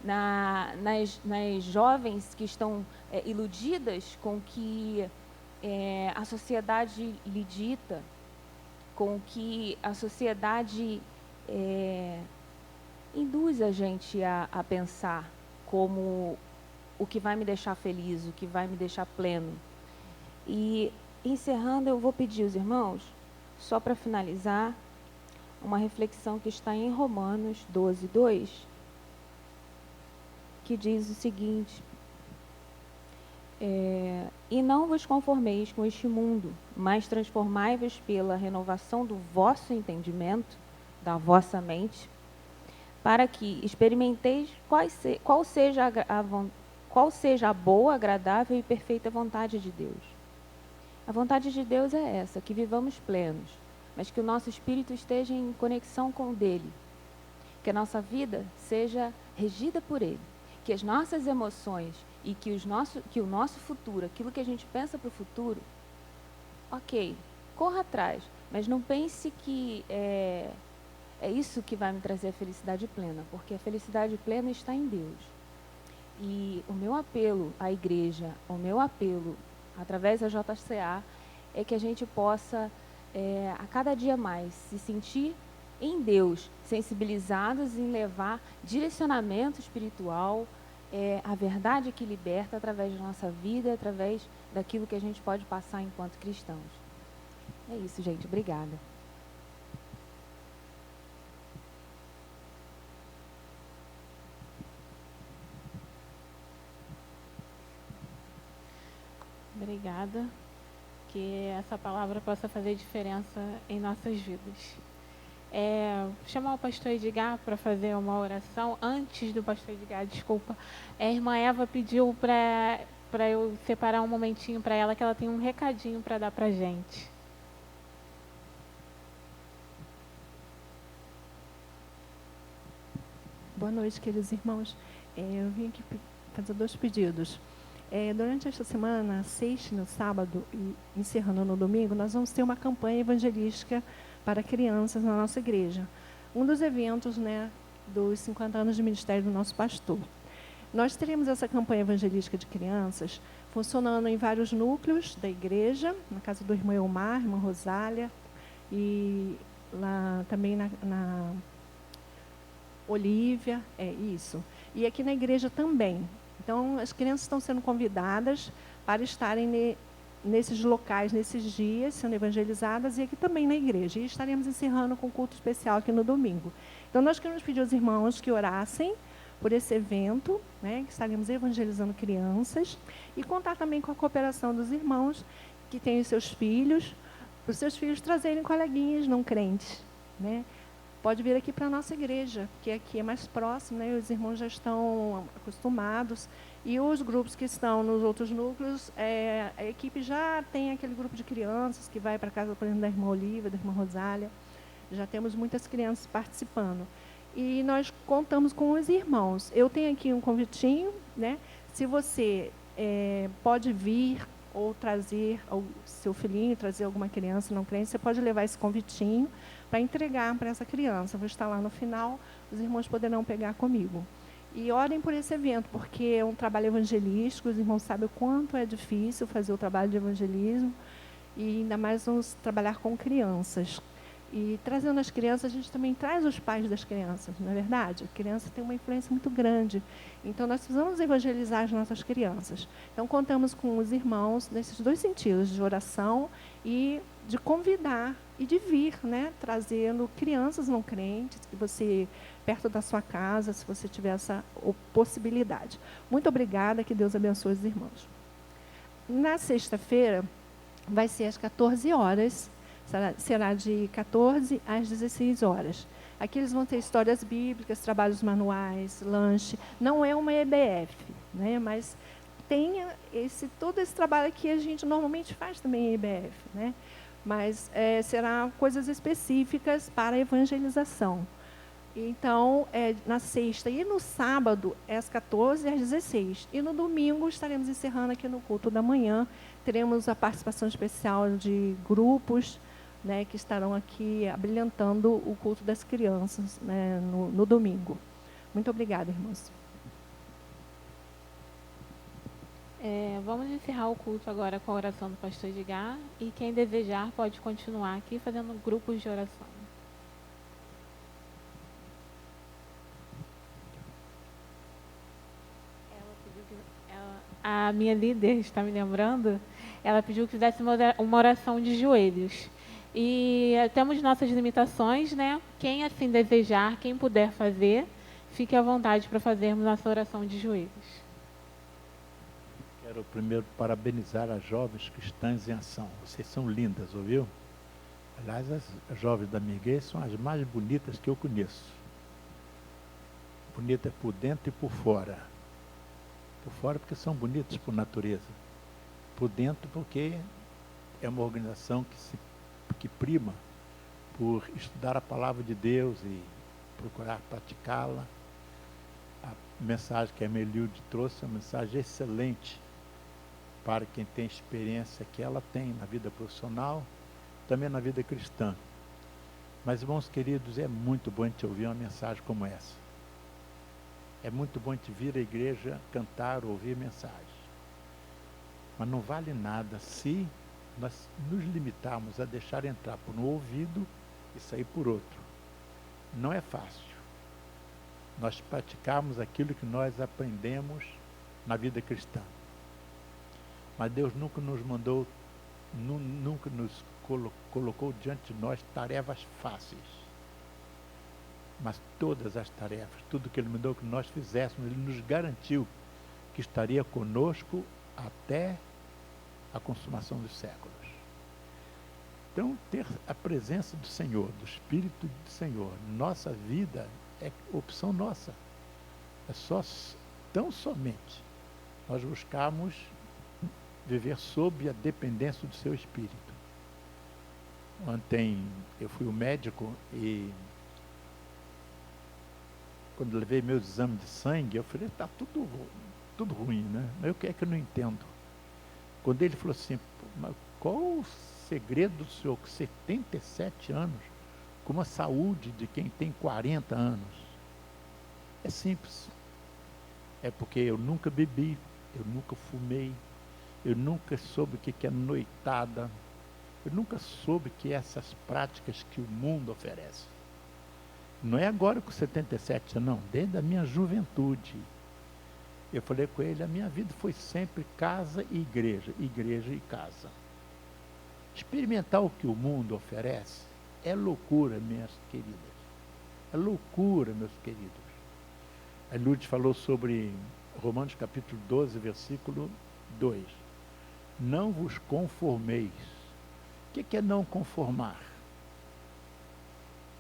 [SPEAKER 8] nas jovens que estão iludidas com o que a sociedade lhe dita, com o que a sociedade induz a gente a pensar como o que vai me deixar feliz, o que vai me deixar pleno. E, encerrando, eu vou pedir aos irmãos, só para finalizar, uma reflexão que está em Romanos 12, 2, que diz o seguinte: E não vos conformeis com este mundo, mas transformai-vos pela renovação do vosso entendimento, da vossa mente, para que experimenteis qual seja a boa, agradável e perfeita vontade de Deus. A vontade de Deus é essa, que vivamos plenos, mas que o nosso espírito esteja em conexão com o dele, que a nossa vida seja regida por ele, que as nossas emoções e que o nosso futuro, aquilo que a gente pensa para o futuro, ok, corra atrás, mas não pense que é isso que vai me trazer a felicidade plena, porque a felicidade plena está em Deus. E o meu apelo à igreja, o meu apelo através da JCA, é que a gente possa, a cada dia mais, se sentir em Deus, sensibilizados em levar direcionamento espiritual, a verdade que liberta através da nossa vida, através daquilo que a gente pode passar enquanto cristãos. É isso, gente. Obrigada.
[SPEAKER 1] Obrigada. Que essa palavra possa fazer diferença em nossas vidas. Chamar o pastor Edgar para fazer uma oração. Antes do pastor Edgar, desculpa, a irmã Eva pediu para eu separar um momentinho para ela, que ela tem um recadinho para dar para a gente.
[SPEAKER 9] Boa noite, queridos irmãos. Eu vim aqui fazer 2 pedidos. Durante esta semana, sexta, no sábado e encerrando no domingo, nós vamos ter uma campanha evangelística para crianças na nossa igreja. Um dos eventos, dos 50 anos de ministério do nosso pastor. Nós teremos essa campanha evangelística de crianças funcionando em vários núcleos da igreja, na casa do irmão Elmar, irmã Rosália, e lá também na Olívia, isso. E aqui na igreja também. Então, as crianças estão sendo convidadas para estarem nesses locais, nesses dias, sendo evangelizadas, e aqui também na igreja. E estaremos encerrando com culto especial aqui no domingo. Então, nós queremos pedir aos irmãos que orassem por esse evento, que estaremos evangelizando crianças, e contar também com a cooperação dos irmãos que têm os seus filhos, para os seus filhos trazerem coleguinhas não crentes, Pode vir aqui para a nossa igreja, que aqui é mais próximo, os irmãos já estão acostumados. E os grupos que estão nos outros núcleos, a equipe já tem aquele grupo de crianças que vai para a casa, por exemplo, da irmã Olívia, da irmã Rosália. Já temos muitas crianças participando. E nós contamos com os irmãos. Eu tenho aqui um convitinho, Se você pode vir ou trazer o seu filhinho, trazer alguma criança não crente, você pode levar esse convitinho para entregar para essa criança. Eu vou estar lá no final, os irmãos poderão pegar comigo. E orem por esse evento, porque é um trabalho evangelístico, os irmãos sabem o quanto é difícil fazer o trabalho de evangelismo, e ainda mais vamos trabalhar com crianças. E trazendo as crianças, a gente também traz os pais das crianças, não é verdade? A criança tem uma influência muito grande. Então, nós precisamos evangelizar as nossas crianças. Então, contamos com os irmãos nesses 2 sentidos, de oração e de convidar e de vir, trazendo crianças não crentes, que você, perto da sua casa, se você tiver essa possibilidade. Muito obrigada, que Deus abençoe os irmãos. Na sexta-feira, vai ser às 14 horas, será de 14 às 16 horas. Aqui eles vão ter histórias bíblicas, trabalhos manuais, lanche. Não é uma EBF, mas tem todo esse trabalho que a gente normalmente faz também em EBF, Mas será coisas específicas para a evangelização. Então, na sexta e no sábado, às 14 às 16. E no domingo, estaremos encerrando aqui no culto da manhã. Teremos a participação especial de grupos, que estarão aqui abrilhantando o culto das crianças, no domingo. Muito obrigada, irmãos.
[SPEAKER 1] Vamos encerrar o culto agora com a oração do pastor Edgar, e quem desejar pode continuar aqui fazendo grupos de oração. A minha líder está me lembrando, ela pediu que fizesse uma oração de joelhos. E temos nossas limitações, Quem assim desejar, quem puder fazer, fique à vontade para fazermos nossa oração de joelhos.
[SPEAKER 10] Quero Quero primeiro parabenizar as jovens cristãs em ação. Vocês são lindas, ouviu? Aliás, as jovens da minha igreja são as mais bonitas que eu conheço. Bonitas por dentro e por fora. Por fora porque são bonitas por natureza. Por dentro porque é uma organização que prima por estudar a palavra de Deus e procurar praticá-la. A mensagem que a Melilde trouxe é uma mensagem excelente para quem tem experiência que ela tem na vida profissional, também na vida cristã. Mas, irmãos queridos, é muito bom a gente ouvir uma mensagem como essa. É muito bom a gente vir à igreja cantar ou ouvir mensagem. Mas não vale nada se nós nos limitarmos a deixar entrar por um ouvido e sair por outro. Não é fácil. Nós praticarmos aquilo que nós aprendemos na vida cristã. Mas Deus nunca nos mandou, nunca nos colocou diante de nós tarefas fáceis. Mas todas as tarefas, tudo que Ele mandou que nós fizéssemos, Ele nos garantiu que estaria conosco até a consumação dos séculos. Então, ter a presença do Senhor, do Espírito do Senhor, nossa vida é opção nossa. É tão somente nós buscamos viver sob a dependência do seu Espírito. Ontem eu fui ao médico e quando eu levei meus exames de sangue, eu falei, está tudo ruim, né? Mas o que é que eu não entendo? Quando ele falou assim, mas qual o segredo do senhor com 77 anos, com uma saúde de quem tem 40 anos? É simples. É porque eu nunca bebi, eu nunca fumei, eu nunca soube o que é noitada, eu nunca soube que essas práticas que o mundo oferece. Não é agora com 77 anos, não, desde a minha juventude. Eu falei com ele, a minha vida foi sempre casa e igreja e casa. Experimentar o que o mundo oferece é loucura, minhas queridas. É loucura, meus queridos. A Lourdes falou sobre Romanos capítulo 12, versículo 2. Não vos conformeis. O que é não conformar?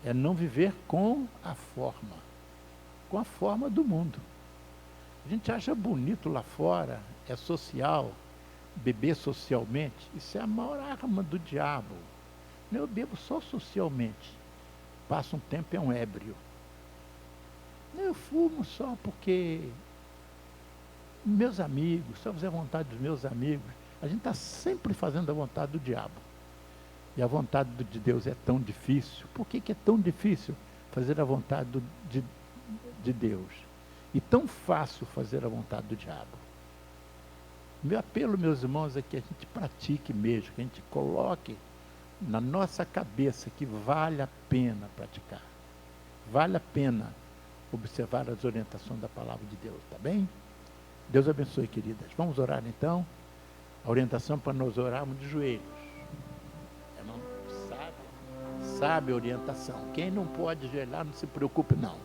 [SPEAKER 10] É não viver com a forma do mundo. A gente acha bonito lá fora, é social, beber socialmente. Isso é a maior arma do diabo. Eu bebo só socialmente. Passa um tempo, é um ébrio. Eu fumo só porque meus amigos, só fazer a vontade dos meus amigos. A gente está sempre fazendo a vontade do diabo. E a vontade de Deus é tão difícil. Por que é tão difícil fazer a vontade de Deus? E tão fácil fazer a vontade do diabo? Meu apelo, meus irmãos, é que a gente pratique mesmo, que a gente coloque na nossa cabeça que vale a pena praticar. Vale a pena observar as orientações da palavra de Deus, tá bem? Deus abençoe, queridas. Vamos orar então? A orientação para nós orarmos de joelhos. Sabe a orientação. Quem não pode ajoelhar, não se preocupe não.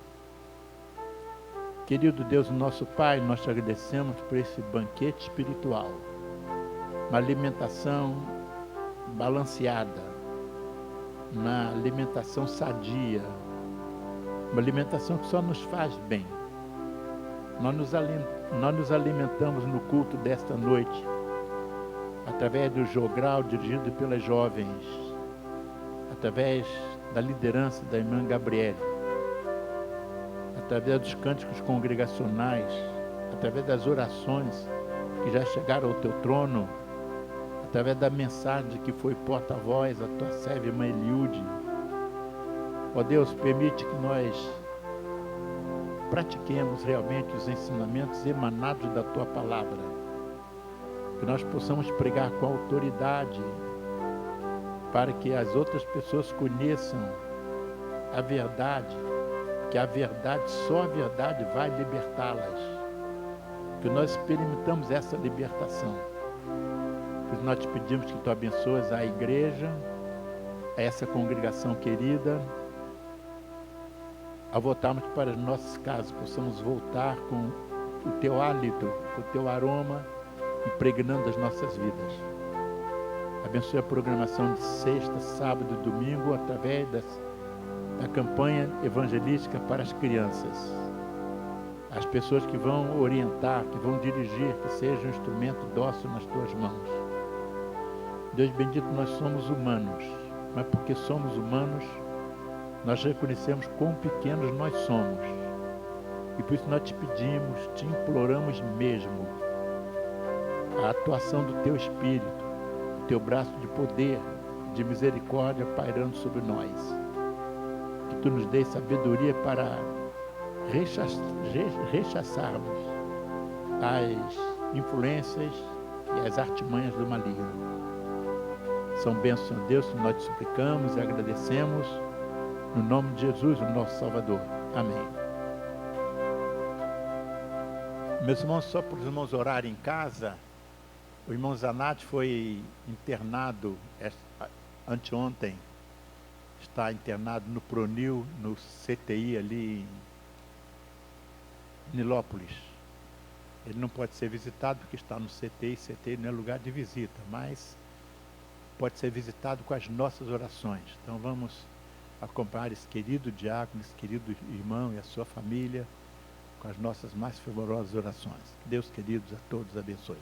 [SPEAKER 10] Querido Deus, nosso Pai, nós te agradecemos por esse banquete espiritual. Uma alimentação balanceada, uma alimentação sadia, uma alimentação que só nos faz bem. Nós nos alimentamos no culto desta noite, através do jogral dirigido pelas jovens, através da liderança da irmã Gabriele, através dos cânticos congregacionais, através das orações que já chegaram ao teu trono, através da mensagem que foi porta-voz, a tua serva irmã Eliude. Ó Deus, permite que nós pratiquemos realmente os ensinamentos emanados da tua palavra, que nós possamos pregar com autoridade, para que as outras pessoas conheçam a verdade, que a verdade, só a verdade vai libertá-las. Que nós experimentamos essa libertação. Por nós te pedimos que tu abençoes a igreja, a essa congregação querida. Ao voltarmos para as nossas casas, possamos voltar com o teu hálito, com o teu aroma, impregnando as nossas vidas. Abençoe a programação de sexta, sábado e domingo através da campanha evangelística para as crianças. As pessoas que vão orientar, que vão dirigir, que seja um instrumento dócil nas tuas mãos. Deus bendito, nós somos humanos, mas porque somos humanos, nós reconhecemos quão pequenos nós somos. E por isso nós te pedimos, te imploramos mesmo, a atuação do teu Espírito, do teu braço de poder, de misericórdia pairando sobre nós. Que tu nos dê sabedoria para rechaçarmos as influências e as artimanhas do maligno. São bênçãos, Senhor Deus, que nós te suplicamos e agradecemos, no nome de Jesus, o nosso Salvador. Amém. Meus irmãos, só para os irmãos orarem em casa, o irmão Zanatti foi internado anteontem, está internado no Pronil, no CTI ali em Nilópolis. Ele não pode ser visitado porque está no CTI, CTI não é lugar de visita, mas pode ser visitado com as nossas orações. Então vamos acompanhar esse querido diácono, esse querido irmão e a sua família com as nossas mais fervorosas orações. Deus, queridos, a todos abençoe.